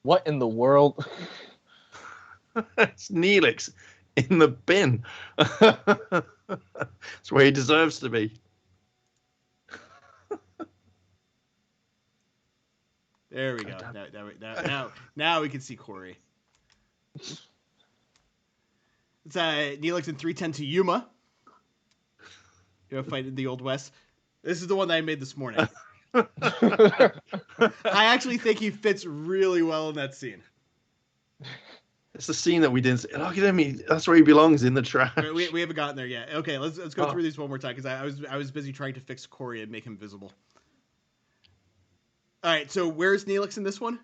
What in the world? It's Neelix in the bin. That's where he deserves to be. There we go. Now we can see Corey. It's Neelix in 310 to Yuma. Fight in the Old West. This is the one that I made this morning. I actually think he fits really well in that scene. It's the scene that we didn't see. Look at him. That's where he belongs, in the trash. We haven't gotten there yet. Okay, let's go through these one more time because I was busy trying to fix Corey and make him visible. All right, so where's Neelix in this one?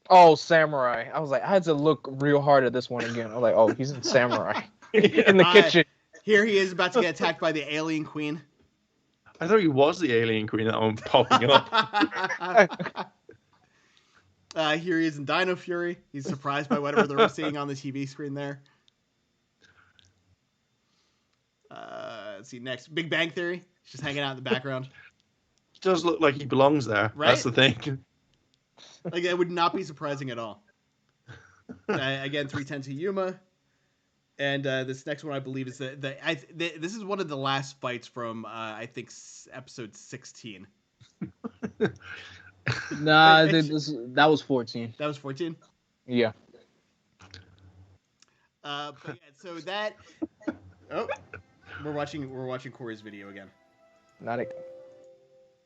Oh, Samurai. I was like, I had to look real hard at this one again. I was like, oh, he's in Samurai. In the kitchen. Here he is about to get attacked by the alien queen. I thought he was the alien queen that one popping up. Here he is in Dino Fury. He's surprised by whatever they're seeing on the TV screen there. Let's see next. Big Bang Theory. He's just hanging out in the background. He does look like he belongs there. Right? That's the thing. Like, it would not be surprising at all. Again, 310 to Yuma. And this next one, I believe, is this is one of the last fights from, I think, episode 16. Nah, that was 14. That was 14? Yeah. But yeah, so that... Oh, we're watching Corey's video again. Not it.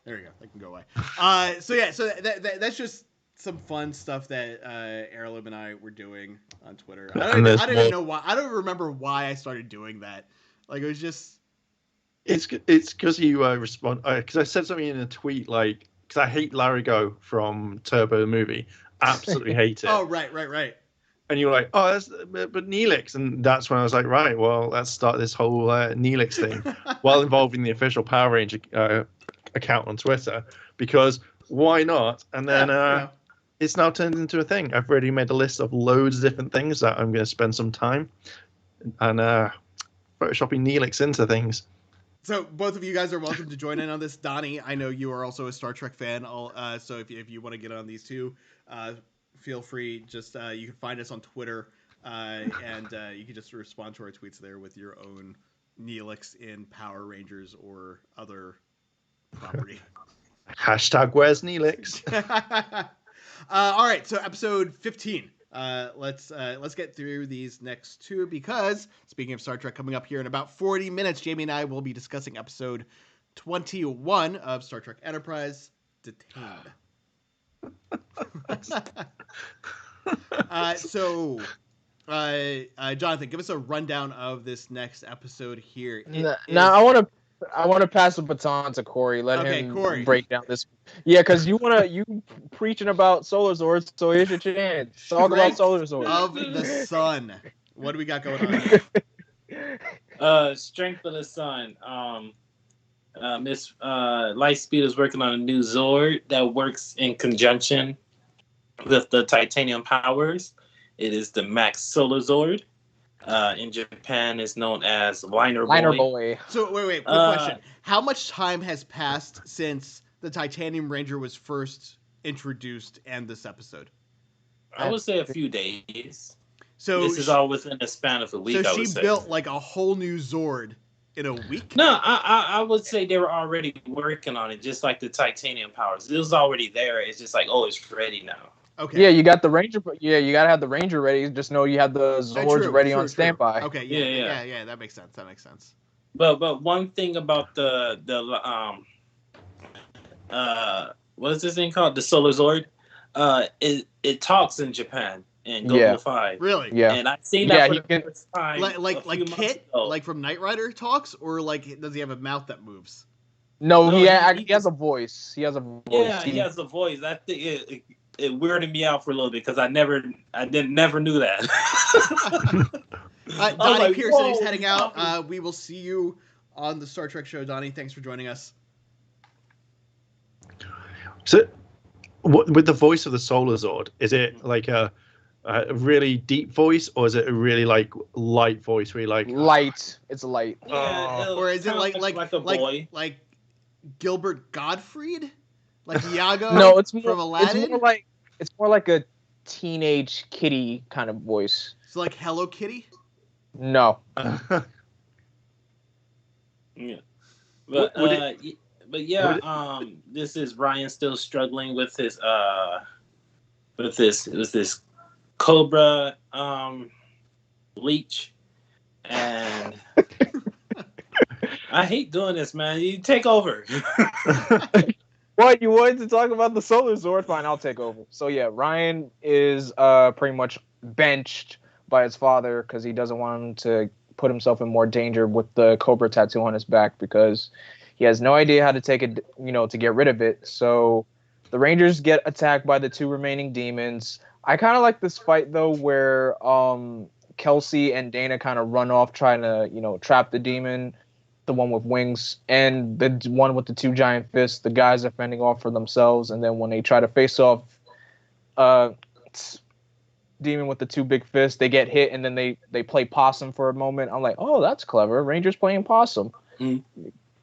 There we go. That can go away. So yeah, so that's just some fun stuff that Heirloom and I were doing on Twitter. I don't even know why. I don't remember why I started doing that. Like, it was just. It's because you respond because I said something in a tweet like, because I hate Larigo from Turbo the movie, absolutely hate it. Oh right. And you were like, oh, but Neelix, and that's when I was like, right, well, let's start this whole Neelix thing, while involving the official Power Ranger account on Twitter, because why not? And then it's now turned into a thing. I've already made a list of loads of different things that I'm going to spend some time and photoshopping Neelix into things. So both of you guys are welcome to join in on this. Donnie, I know you are also a Star Trek fan, so if you want to get on these too, feel free. Just you can find us on Twitter, and you can just respond to our tweets there with your own Neelix in Power Rangers or other property. Hashtag where's Neelix? All right, so episode 15. Let's get through these next two because, speaking of Star Trek, coming up here in about 40 minutes, Jamie and I will be discussing episode 21 of Star Trek Enterprise, Detained. So, Jonathan, give us a rundown of this next episode here. Now, I want to pass the baton to Corey. Let him break down this. Yeah, because you preaching about Solar Zords, so here's your chance. Talk about Solar Zords. Of the Sun. What do we got going on here? Strength of the Sun. Miss Lightspeed is working on a new Zord that works in conjunction with the titanium powers. It is the Max Solar Zord. In Japan, is known as Liner Boy. So wait, quick question: how much time has passed since the Titanium Ranger was first introduced and this episode? I would say a few days. So this is all within a span of a week. So she built like a whole new Zord in a week? No, I would say they were already working on it, just like the titanium powers. It was already there. It's just like, oh, it's ready now. Okay. Yeah, you got the Ranger. Yeah, you gotta have the Ranger ready. Just know you have the Zords ready on standby. Okay. Yeah. That makes sense. But one thing about the what is this thing called? The Solar Zord. It talks in Japan and GoGoFive. Really? Yeah. And I've seen that for the first time. Like Kit, like from Knight Rider talks, or like does he have a mouth that moves? No, he has a voice. He has a voice. Yeah, he has a voice. I think it weirded me out for a little bit because I never knew that. Donnie Pearson is heading out. We will see you on the Star Trek show. Donnie, thanks for joining us. So, with the voice of the Solar Zord, is it like a really deep voice, or is it a really like light voice? Really like light. It's light. Yeah, or is it like a boy, like Gilbert Gottfried? Like Iago? No, it's more from Aladdin. It's more like a teenage kitty kind of voice. So like Hello Kitty? No. Yeah. But yeah, this is Ryan still struggling with his this Cobra bleach, and I hate doing this, man. You take over. What, you wanted to talk about the Solar Zord? Fine, I'll take over. So yeah, Ryan is pretty much benched by his father because he doesn't want him to put himself in more danger with the Cobra tattoo on his back because he has no idea how to take it, to get rid of it. So the Rangers get attacked by the 2 remaining demons. I kind of like this fight though, where Kelsey and Dana kind of run off trying to, trap the demon, the one with wings, and the one with the 2 giant fists. The guys are fending off for themselves, and then when they try to face off demon with the 2 big fists, they get hit, and then they play possum for a moment. I'm like, oh, that's clever. Rangers playing possum. You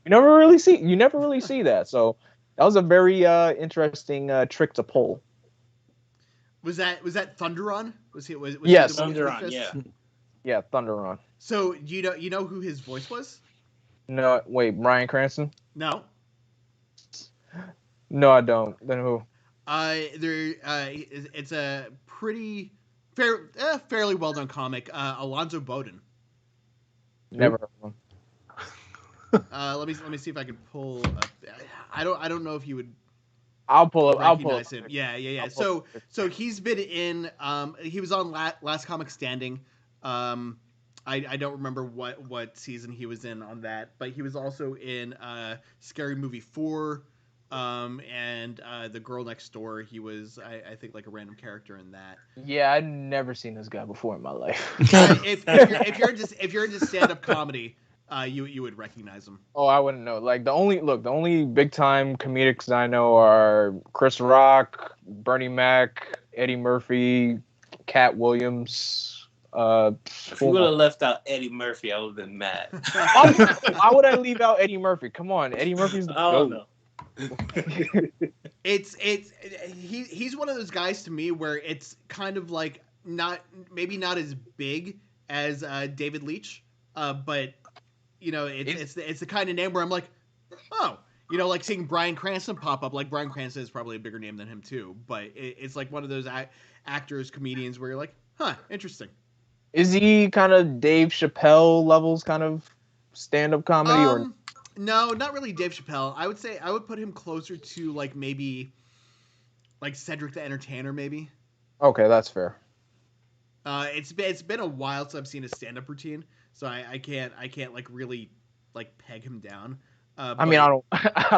never really see that. So that was a very interesting trick to pull. Was that Thunderon? Was yes, Thunderon? Yeah, Thunderon. So you know who his voice was? No, wait, Bryan Cranston? No. No, I don't. Then who? It's a fairly well done comic. Alonzo Bowden. Never heard of him. Let me see if I can pull up. I don't know if you would. I'll pull up. Recognize him. Yeah. So he's been in. He was on Last Comic Standing. I don't remember what season he was in on that, but he was also in Scary Movie 4, and The Girl Next Door. He was, I think, like a random character in that. Yeah, I'd never seen this guy before in my life. if you're into stand-up comedy, you would recognize him. Oh, I wouldn't know. Like the only big time comedics I know are Chris Rock, Bernie Mac, Eddie Murphy, Cat Williams. If you would have left out Eddie Murphy, I would have been mad. Why would I leave out Eddie Murphy? Come on, Eddie Murphy's the GOAT. He's one of those guys to me where it's kind of like maybe not as big as David Leitch, but it's the kind of name where I'm like, oh, like seeing Bryan Cranston pop up. Like Bryan Cranston is probably a bigger name than him too, but it's like one of those actors, comedians where you're like, huh, interesting. Is he kind of Dave Chappelle levels kind of stand-up comedy or? No, not really Dave Chappelle. I would say I would put him closer to like maybe like Cedric the Entertainer, maybe. Okay, that's fair. It's been a while since I've seen a stand-up routine, so I can't like really like peg him down. I mean, I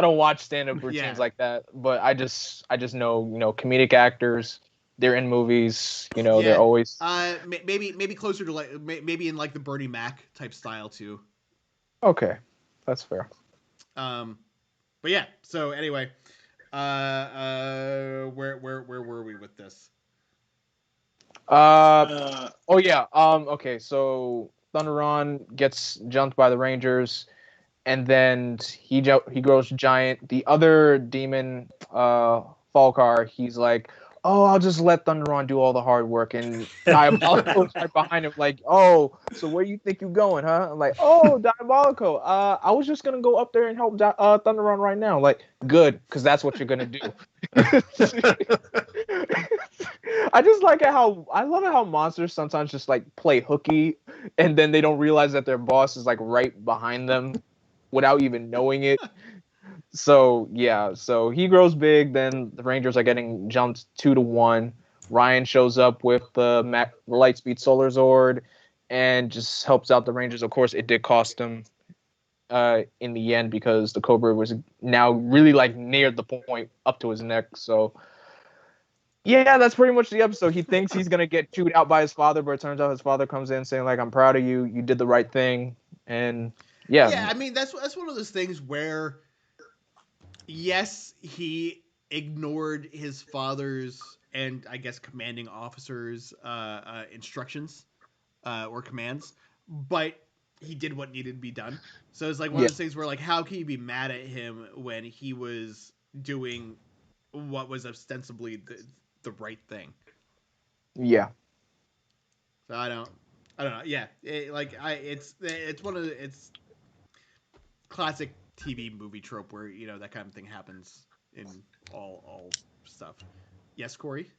don't watch stand-up routines like that, but I just know comedic actors. They're in movies, they're always maybe closer to like maybe in like the Bernie Mac type style too. Okay, that's fair. But yeah. So anyway, where were we with this? Oh yeah. Okay, so Thunderon gets jumped by the Rangers, and then he grows giant. The other demon, Falcar, he's like, oh, I'll just let Thunderon do all the hard work. And Diabolico's right behind him, like, oh, so where you think you're going, huh? I'm like, oh, Diabolico, I was just going to go up there and help Thunderon right now. Like, good, because that's what you're going to do. I just like I love it how monsters sometimes just, like, play hooky, and then they don't realize that their boss is, like, right behind them without even knowing it. So yeah, so he grows big. Then the Rangers are getting jumped 2-1. Ryan shows up with the Lightspeed Solar Zord and just helps out the Rangers. Of course, it did cost him in the end because the Cobra was now really like near the point up to his neck. So yeah, that's pretty much the episode. He thinks he's gonna get chewed out by his father, but it turns out his father comes in saying like, "I'm proud of you. You did the right thing." And yeah, I mean that's one of those things where. Yes, he ignored his father's and I guess commanding officer's instructions or commands, but he did what needed to be done. So it's like one of those things where like, how can you be mad at him when he was doing what was ostensibly the right thing? Yeah. So I don't know. Yeah, it's one of it's classic TV movie trope where that kind of thing happens in all stuff. Yes, Corey.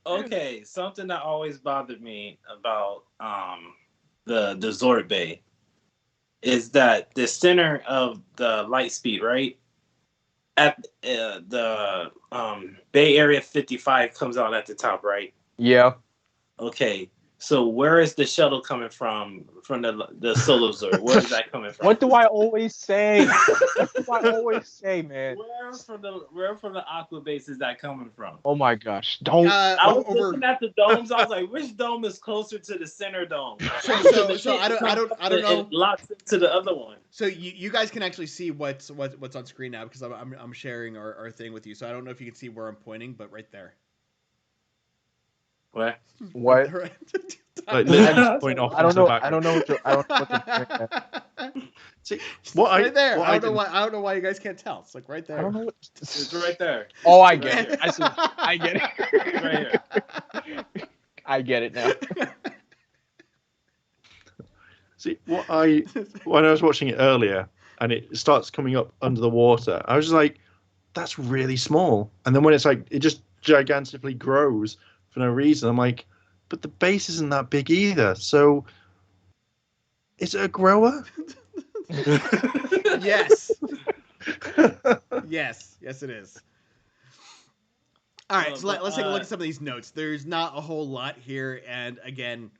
Okay, something that always bothered me about the Zord Bay is that the center of the Lightspeed, right? at the Bay Area 55 comes out at the top, right? Yeah. Okay. So where is the shuttle coming from the Solar Zord? Where is that coming from? What do I always say? What do I always say, man? Where from the Aqua base is that coming from? Oh my gosh! Don't. I was looking at the domes. I was like, which dome is closer to the center dome? So I don't know. It locks into the other one. So you guys can actually see what's on screen now because I'm sharing our thing with you. So I don't know if you can see where I'm pointing, but right there. What? What? Like, point off I don't into know. the I don't know what you're. I don't know what you're. See, what right there. what I don't know why you guys can't tell. It's like right there. I don't know what. It's right there. Oh, I get it. I get it. It's right here. I get it now. See, when I was watching it earlier and it starts coming up under the water, I was just like, that's really small. And then when it's like, it just gigantically grows for no reason, I'm like, but the base isn't that big either. So, is it a grower? Yes. Yes, it is. All right, so let's take a look at some of these notes. There's not a whole lot here, and again,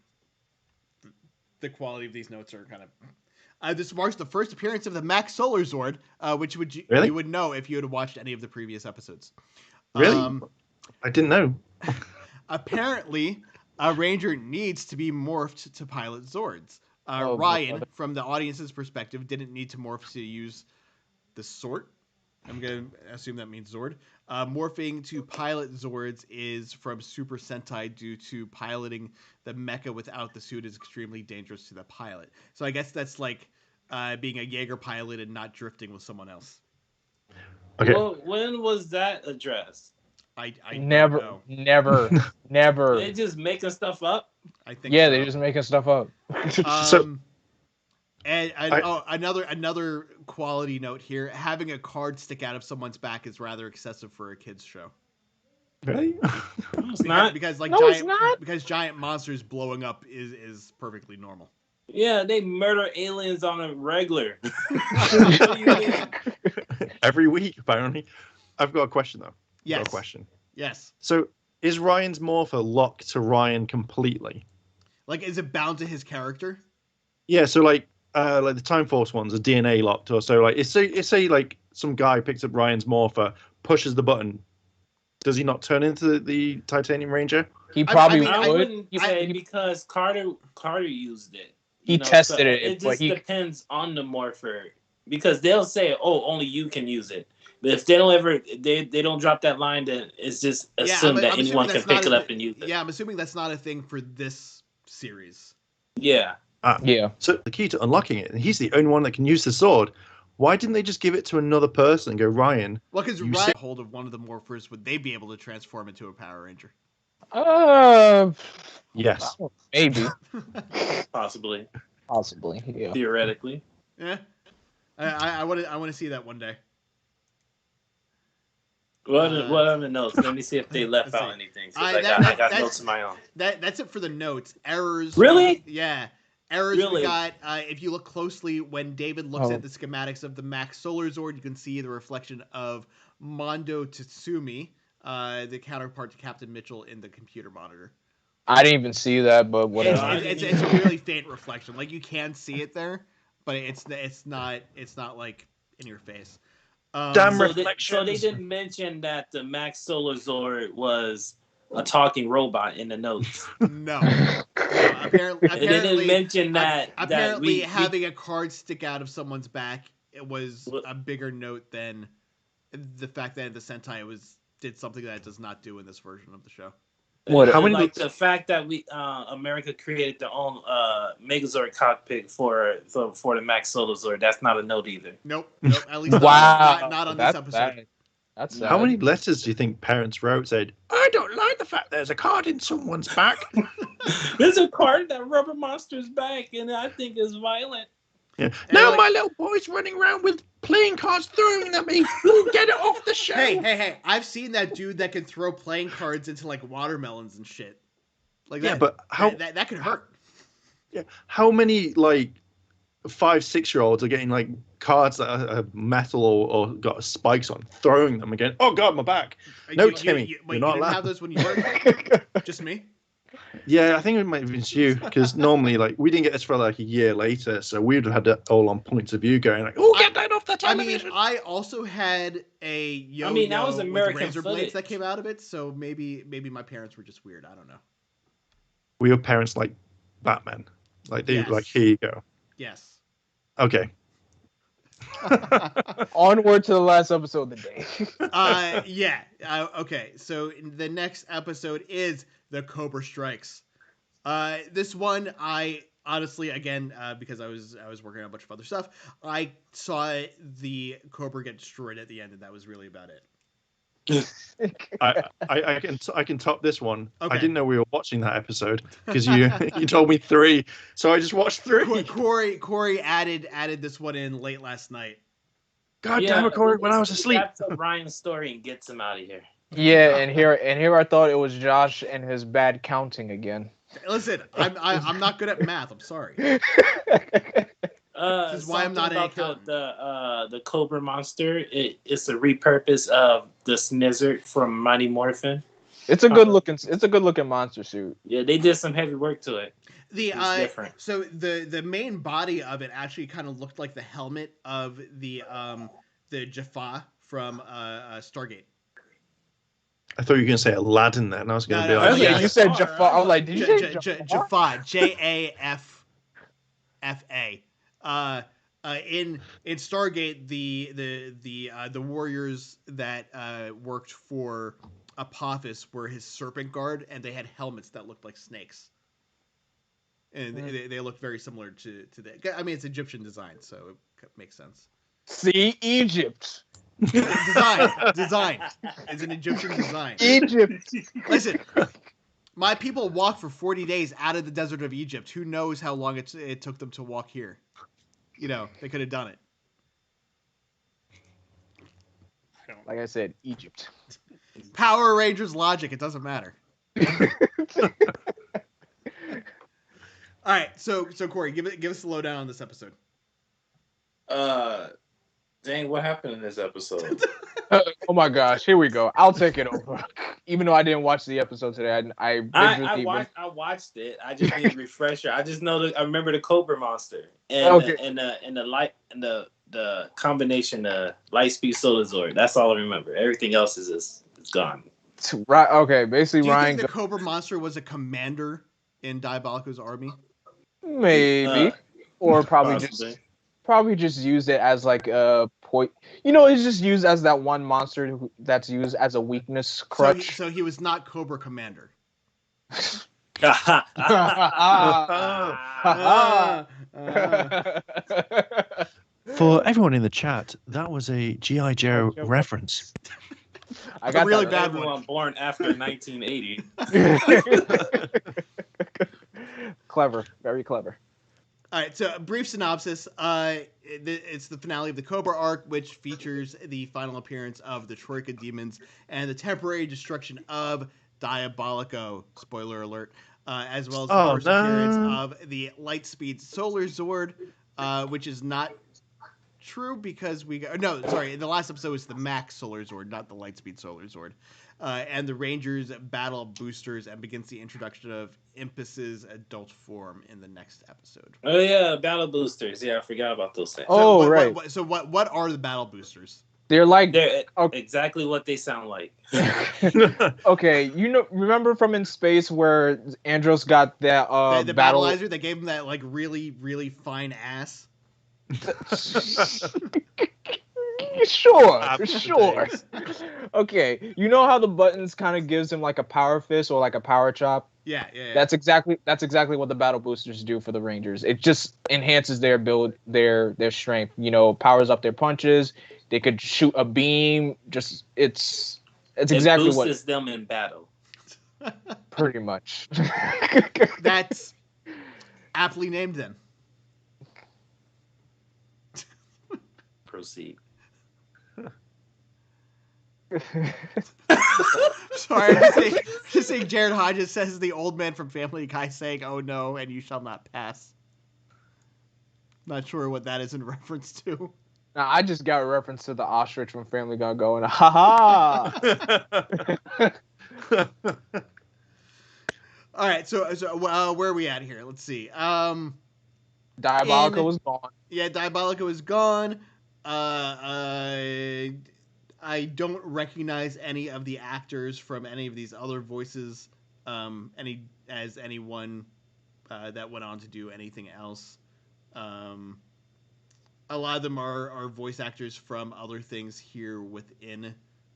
the quality of these notes are kind of. This marks the first appearance of the Max Solar Zord, which you would know if you had watched any of the previous episodes. Really? I didn't know. Apparently, a Ranger needs to be morphed to pilot Zords. Ryan, from the audience's perspective, didn't need to morph to use the sort. I'm going to assume that means Zord. Morphing to pilot Zords is from Super Sentai due to piloting the mecha without the suit is extremely dangerous to the pilot. So I guess that's like being a Jaeger pilot and not drifting with someone else. Okay. Well, when was that addressed? I never, don't know. never. They just making stuff up? I think Yeah, so. they're just making stuff up. Another quality note here: having a card stick out of someone's back is rather excessive for a kids show. Really? It's not. Because giant monsters blowing up is perfectly normal. Yeah, they murder aliens on a regular. What do you mean? Every week, apparently. I've got a question though. Yes. Got a question. Yes. So, is Ryan's morpher locked to Ryan completely? Like, is it bound to his character? Yeah. So, like the Time Force ones are DNA locked, or so. Like, say like some guy picks up Ryan's morpher, pushes the button. Does he not turn into the Titanium Ranger? He probably would. I wouldn't say because Carter used it. He tested it. It just depends on the morpher because they'll say, "Oh, only you can use it." But if they don't ever, they don't drop that line, then it's just assumed that anyone can pick it up and use it. Yeah, I'm assuming that's not a thing for this series. Yeah. Yeah. So the key to unlocking it, and he's the only one that can use the sword. Why didn't they just give it to another person and go, Ryan? Well, because Ryan hold of one of the morphers, would they be able to transform into a Power Ranger? Yes. Maybe. Possibly. Yeah. Theoretically. Yeah. I want to see that one day. What are the notes? Let me see if they left out anything. I got notes of my own. That's it for the notes. Errors. Really? Yeah. Errors really? We got, if you look closely, when David looks at the schematics of the Max Solar Zord, you can see the reflection of Mondo Tatsumi, the counterpart to Captain Mitchell in the computer monitor. I didn't even see that, but whatever. It's a really faint reflection. Like, you can see it there, but it's not like in your face. Damn reflections. So they didn't mention that the Max Solar Zord was a talking robot in the notes. No. Apparently, they didn't mention that. Apparently, having a card stick out of someone's back, it was a bigger note than the fact that the Sentai did something that it does not do in this version of the show. How many? Like the fact that America created their own Megazord cockpit for the Max Solar Zord. That's not a note either. Nope. At least not on this episode. That's how many letters do you think parents wrote said, I don't like the fact there's a card in someone's back? There's a card in that Rubber Monster's back, and I think it's violent. Yeah. Now my little boy's running around with playing cards throwing at me. Get it off the shelf. Hey. I've seen that dude that can throw playing cards into like watermelons and shit. Like but how that could hurt. Yeah. How many 5-6-year-olds are getting like cards that are metal or got spikes on, throwing them again. Oh God, my back! No, Timmy, wait, you're not you didn't allowed. have those when you were just me? Yeah, I think it might have been you, because normally, like, we didn't get this for like a year later, so we'd have had it all on points of view, going like, "Oh, get that off the television!" I also had a yo-yo that was American with razor footage blades that came out of it, so maybe my parents were just weird. I don't know. We were parents like Batman, like they Yes. like, here you go. Yes. Okay. Onward to the last episode of the day. Yeah. Okay. So the next episode is the Cobra Strikes. This one, I honestly, again, because I was working on a bunch of other stuff, I saw the Cobra get destroyed at the end, and that was really about it. I can top this one. Okay. I didn't know we were watching that episode because you told me 3, so I just watched 3. Corey added this one in late last night. God damn it, Corey! When I was asleep. That's Ryan's story and gets him out of here. Yeah, and here I thought it was Josh and his bad counting again. Listen, I'm not good at math. I'm sorry. This is why I'm not an accountant. The Cobra Monster. It's a repurpose of the Snizzard from Mighty Morphin. It's a good looking monster suit. Yeah, they did some heavy work to it. It's different. So the main body of it actually kind of looked like the helmet of the Jaffa from Stargate. I thought you were going to say Aladdin then. I was going to be like... You said Jaffa. I was like, did you say Jaffa? Jaffa. In Stargate, the warriors that worked for Apophis were his serpent guard, and they had helmets that looked like snakes. And they look very similar to that. I mean, it's Egyptian design, so it makes sense. See, Egypt. Design. It's an Egyptian design. Egypt. Listen, my people walked for 40 days out of the desert of Egypt. Who knows how long it took them to walk here? You know, they could have done it. Like I said, Egypt. Power Rangers logic. It doesn't matter. All right, so Corey, give us the lowdown on this episode. Dang, what happened in this episode? Oh my gosh, here we go. I'll take it over. Even though I didn't watch the episode today, I watched it. I just need a refresher. I just know that I remember the Cobra Monster and the combination of Lightspeed Solar Zord. That's all I remember. Everything else is gone. Right. Okay. Basically, Do you Ryan. think the Cobra Monster was a commander in Diabolico's army? Maybe, or probably just used it as like a point. You know, it's just used as that one monster that's used as a weakness crutch. So he was not Cobra Commander. For everyone in the chat, that was a G.I. Joe reference. I got a really bad everyone one. Born after 1980. Clever, very clever. All right, so a brief synopsis. It's the finale of the Cobra Arc, which features the final appearance of the Troika demons and the temporary destruction of Diabolico. Spoiler alert. As well as the first appearance of the Lightspeed Solar Zord, which is not true because the last episode was the Max Solar Zord, not the Lightspeed Solar Zord. And the Rangers battle boosters and begins the introduction of Impus's adult form in the next episode. Oh yeah, battle boosters. Yeah, I forgot about those things. Right. What are the battle boosters? They're exactly what they sound like. Okay, remember from In Space where Andros got that the battleizer that gave him that like really really fine ass. Sure. Okay, you know how the buttons kind of gives him like a power fist or like a power chop? Yeah. That's exactly what the battle boosters do for the Rangers. It just enhances their build, their strength. You know, powers up their punches. They could shoot a beam. It's exactly what. It boosts them in battle. Pretty much. That's aptly named then. Proceed. Sorry, I'm just saying Jared Hodges says the old man from Family Guy saying, "Oh no, and you shall not pass." Not sure what that is in reference to. Now, I just got a reference to the ostrich from Family Guy going, ha ha! All right, so where are we at here? Let's see. Diabolica was gone. Yeah, Diabolica was gone. I don't recognize any of the actors from any of these other voices. Anyone that went on to do anything else. A lot of them are voice actors from other things here within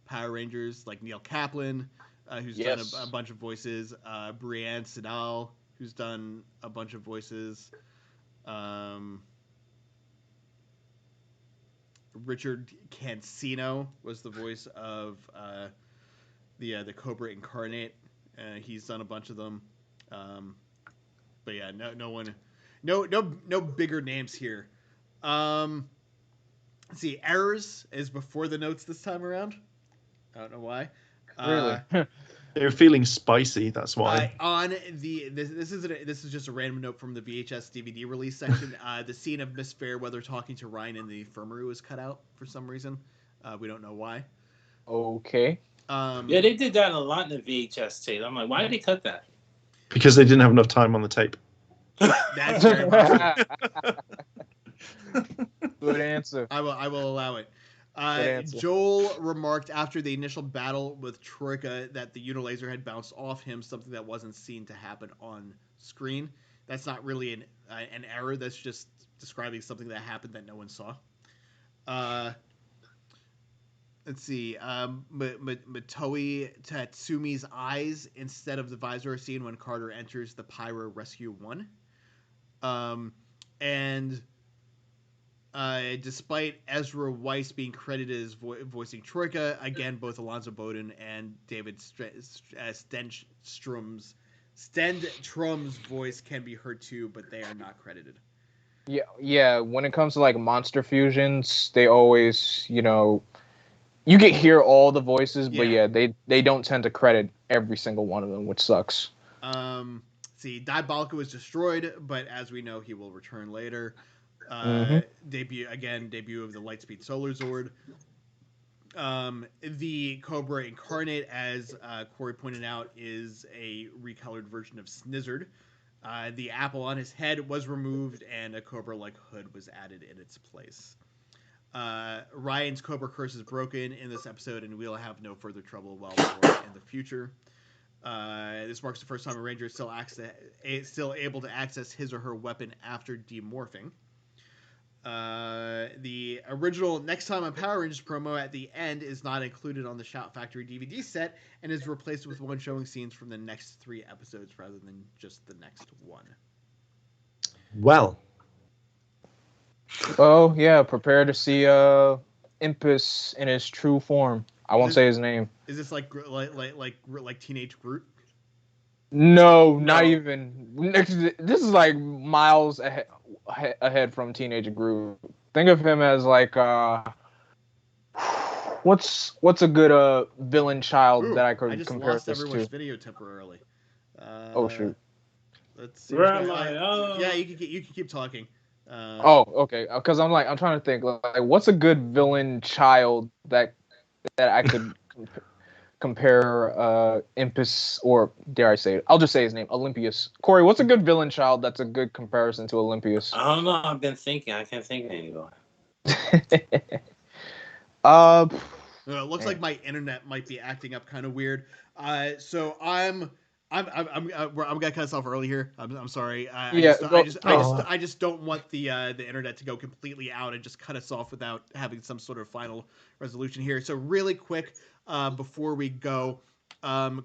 Power Rangers, like Neil Kaplan, who's done a bunch of voices. Brianne Sidal, who's done a bunch of voices. Richard Cancino was the voice of the Cobra Incarnate. He's done a bunch of them. But yeah, no bigger names here. Let's see, Errors is before the notes this time around. I don't know why. Really? They're feeling spicy. That's why. On this is just a random note from the VHS DVD release section. The scene of Miss Fairweather talking to Ryan in the infirmary was cut out for some reason. We don't know why. Okay. Yeah, they did that a lot in the VHS tape. I'm like, why did they cut that? Because they didn't have enough time on the tape. That's very much. Good answer. I will allow it. Joel remarked after the initial battle with Troika that the Unilaser had bounced off him, something that wasn't seen to happen on screen. That's not really an error. That's just describing something that happened that no one saw. Let's see. Matoi Tatsumi's eyes instead of the visor are seen when Carter enters the Pyro Rescue 1. Despite Ezra Weiss being credited as voicing Troika, again, both Alonzo Bowden and David Stenstrom's voice can be heard too, but they are not credited. Yeah. When it comes to like monster fusions, they always, you can hear all the voices, but they don't tend to credit every single one of them, which sucks. See, Diabolica was destroyed, but as we know, he will return later. Debut of the Lightspeed Solar Zord. The Cobra Incarnate, as Corey pointed out, is a recolored version of Snizzard. The apple on his head was removed, and a Cobra-like hood was added in its place. Ryan's Cobra curse is broken in this episode, and we'll have no further trouble while we're in the future. This marks the first time a Ranger is still able to access his or her weapon after demorphing. The original Next Time on Power Rangers promo at the end is not included on the Shout Factory DVD set and is replaced with one showing scenes from the next 3 episodes rather than just the next one. Well. Oh yeah, prepare to see Impus in his true form. I won't say his name. Is this like Teenage Groot? No, not even. This is like miles ahead from Teenage Groot. Think of him as like what's a good villain child that I could compare this to? I just lost everyone's video temporarily. Oh shoot. Let's see. Where am I? Yeah, you can keep talking. Okay. Because I'm trying to think like what's a good villain child that I could compare Impus, or dare I say it? I'll just say his name, Olympius. Corey, what's a good villain child that's a good comparison to Olympius? I don't know. I've been thinking. I can't think of anyone. It looks like my internet might be acting up kind of weird. So I'm gonna cut us off early here. I'm sorry. I just don't want the internet to go completely out and just cut us off without having some sort of final resolution here. So really quick, before we go,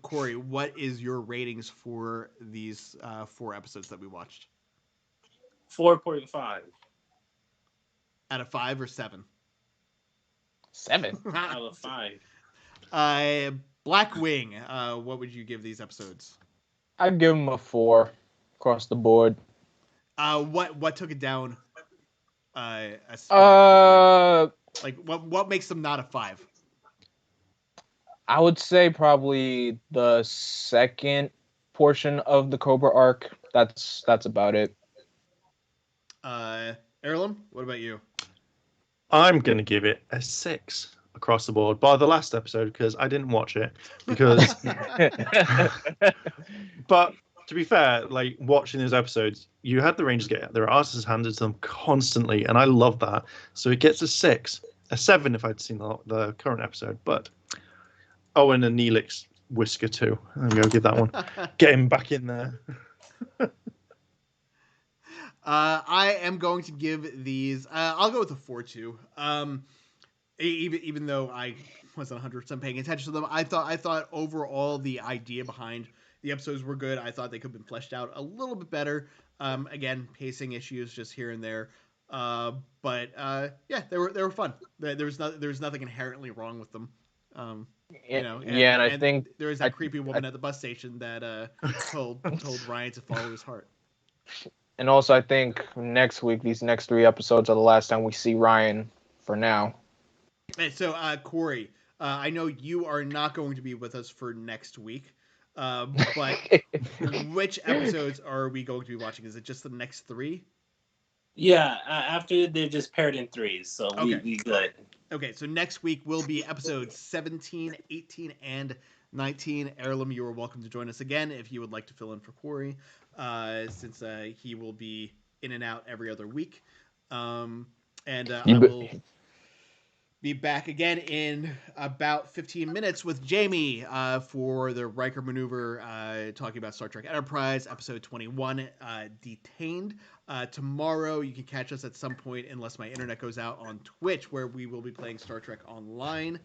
Corey, what is your ratings for these 4 episodes that we watched? 4.5 out of 5 or 7? 7 out of 5. Blackwing, what would you give these episodes? I'd give them a 4 across the board. What took it down? Like what makes them not a 5? I would say probably the second portion of the Cobra Arc. That's about it. And Heirloom, what about you? I'm going to give it a 6 across the board, bar the last episode because I didn't watch it. Because, but to be fair, like watching those episodes, you had the Rangers get their asses handed to them constantly, and I love that. So it gets a 6, a 7 if I'd seen the current episode. But and a Neelix whisker too. I'm going to give that one. Get him back in there. I am going to give these. I'll go with a 4-2. Even though I wasn't 100% paying attention to them, I thought overall the idea behind the episodes were good. I thought they could have been fleshed out a little bit better. Again, pacing issues just here and there. But yeah, they were fun. There was nothing inherently wrong with them. And I think there was that creepy woman at the bus station that told Ryan to follow his heart. And also, I think next week, these next 3 episodes are the last time we see Ryan for now. And so, Corey, I know you are not going to be with us for next week, but which episodes are we going to be watching? Is it just the next 3? Yeah, after they're just paired in 3s, so okay. we good. Okay, so next week will be episodes 17, 18, and 19. Heirloom, you are welcome to join us again if you would like to fill in for Corey, since he will be in and out every other week. I will be back again in about 15 minutes with Jamie for the Riker maneuver, talking about Star Trek Enterprise, episode 21, Detained. Tomorrow, you can catch us at some point, unless my internet goes out, on Twitch, where we will be playing Star Trek Online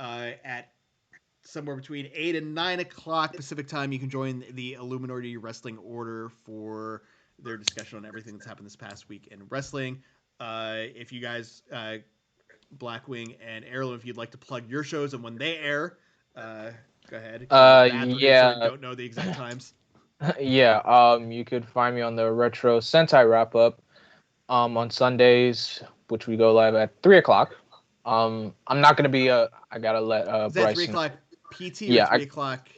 at somewhere between 8 and 9 o'clock Pacific time. You can join the Illuminerdi Wrestling Order for their discussion on everything that's happened this past week in wrestling. If you guys... Blackwing and Heirloom, if you'd like to plug your shows and when they air, go ahead. Yeah. Don't know the exact times. Yeah. You could find me on the Retro Sentai wrap up on Sundays, which we go live at 3 o'clock. I'm not gonna be I gotta let Is that Bryson. 3 o'clock PT or Yeah, 3 o'clock?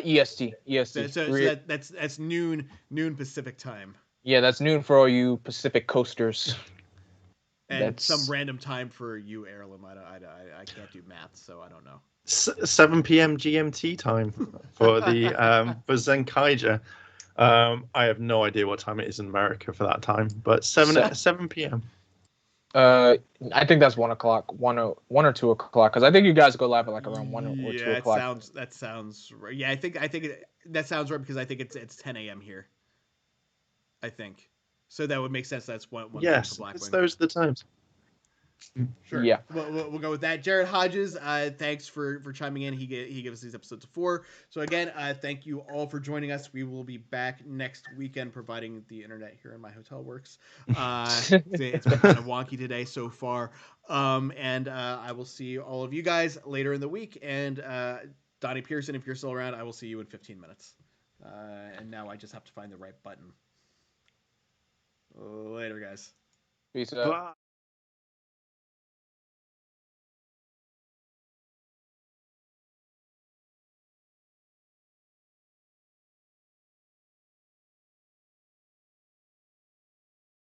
EST. So that's noon Pacific time. Yeah, that's noon for all you Pacific coasters. And that's some random time for you, Heirloom. I can't do math, so I don't know. 7 p.m. GMT time for the for Zenkaija. I have no idea what time it is in America for that time, but 7 p.m. I think that's 1 o'clock, 1 or 2 o'clock, because I think you guys go live at like around 1 or 2 o'clock. That sounds right. Yeah, I think that sounds right because I think it's 10 a.m. here. I think. So that would make sense. That's one. Yes, for Blackwing. Those are the times. Sure. Yeah. We'll go with that. Jared Hodges, thanks for chiming in. He gives us these episodes of 4. So again, thank you all for joining us. We will be back next weekend, providing the internet here in my hotel works. It's been kind of wonky today so far. I will see all of you guys later in the week. And Donnie Pearson, if you're still around, I will see you in 15 minutes. And now I just have to find the right button. Later, guys. Peace out. Bye.